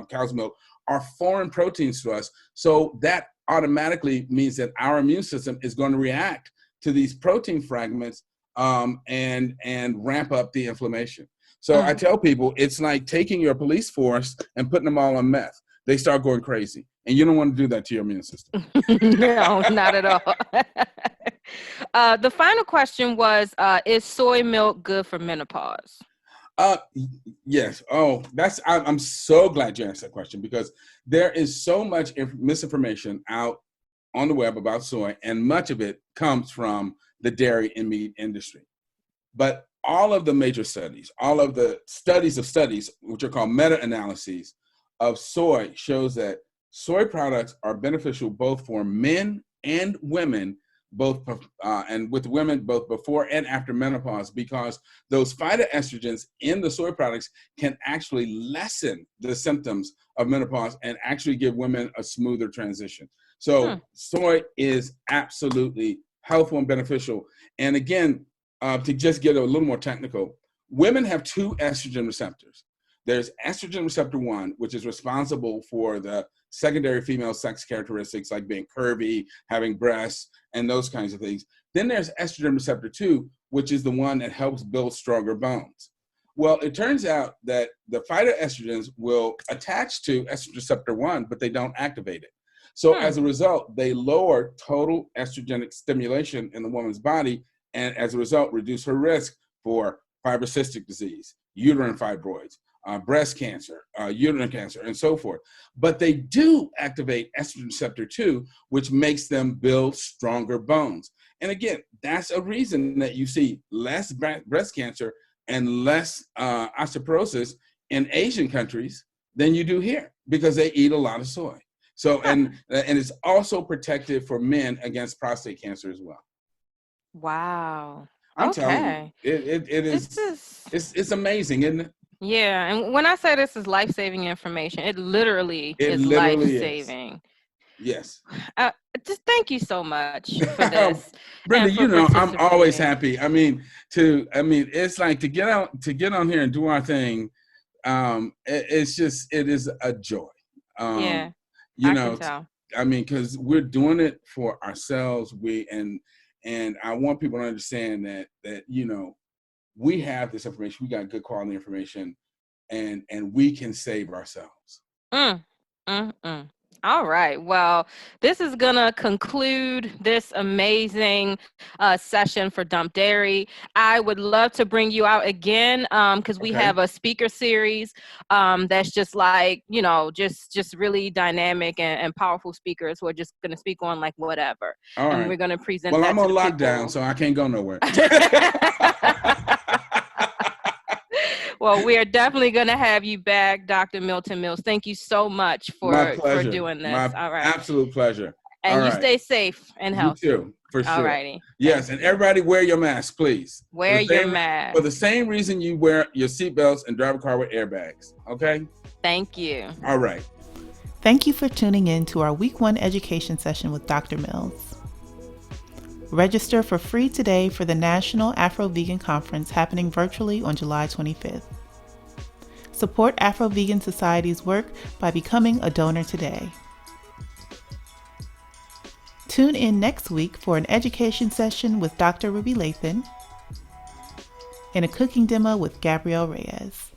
cow's milk are foreign proteins to us. So that automatically means that our immune system is going to react to these protein fragments and ramp up the inflammation. So I tell people, it's like taking your police force and putting them all on meth. They start going crazy. And you don't want to do that to your immune system. No, not at all. The final question was, is soy milk good for menopause? Yes. Oh, I'm so glad you asked that question, because there is so much misinformation out on the web about soy, and much of it comes from the dairy and meat industry. But all of the major studies, all of the studies of studies, which are called meta-analyses of soy, shows that soy products are beneficial both for men and women, and with women both before and after menopause, because those phytoestrogens in the soy products can actually lessen the symptoms of menopause and actually give women a smoother transition. So soy is absolutely helpful and beneficial. And again, to just get a little more technical, women have two estrogen receptors. There's estrogen receptor 1, which is responsible for the secondary female sex characteristics like being curvy, having breasts, and those kinds of things. Then there's estrogen receptor 2, which is the one that helps build stronger bones. Well, it turns out that the phytoestrogens will attach to estrogen receptor 1, but they don't activate it. So as a result, they lower total estrogenic stimulation in the woman's body, and as a result, reduce her risk for fibrocystic disease, uterine fibroids, breast cancer, uterine cancer, and so forth. But they do activate estrogen receptor 2, which makes them build stronger bones. And again, that's a reason that you see less breast cancer and less osteoporosis in Asian countries than you do here, because they eat a lot of soy. So, and it's also protective for men against prostate cancer as well. Wow. I'm telling you, it's amazing, isn't it? Yeah, and when I say this is life-saving information, it literally is life-saving. Yes. Just thank you so much for this. Brenda, I'm always happy. It's like to get on here and do our thing. It is a joy. Yeah, You I can know, tell. I mean, because we're doing it for ourselves. And I want people to understand that you know, we have this information. We got good quality information, and we can save ourselves. Mm, mm. All right. Well, this is going to conclude this amazing session for Dump Dairy. I would love to bring you out again because we Okay. have a speaker series that's just like, you know, just really dynamic and powerful speakers who are just going to speak on like whatever. All And right. we're going to present Well, that I'm to on the lockdown, people. so I can't go nowhere. Well, we are definitely going to have you back, Dr. Milton Mills. Thank you so much My for pleasure. doing this. My All right. absolute pleasure. All And you right. stay safe and You healthy. too, for All sure. righty. Yes, and everybody wear your mask, please. Wear your mask. For the same reason you wear your seatbelts and drive a car with airbags. Okay? Thank you. All right. Thank you for tuning in to our Week 1 education session with Dr. Mills. Register for free today for the National Afro-Vegan Conference happening virtually on July 25th. Support Afro-Vegan Society's work by becoming a donor today. Tune in next week for an education session with Dr. Ruby Lathan and a cooking demo with Gabrielle Reyes.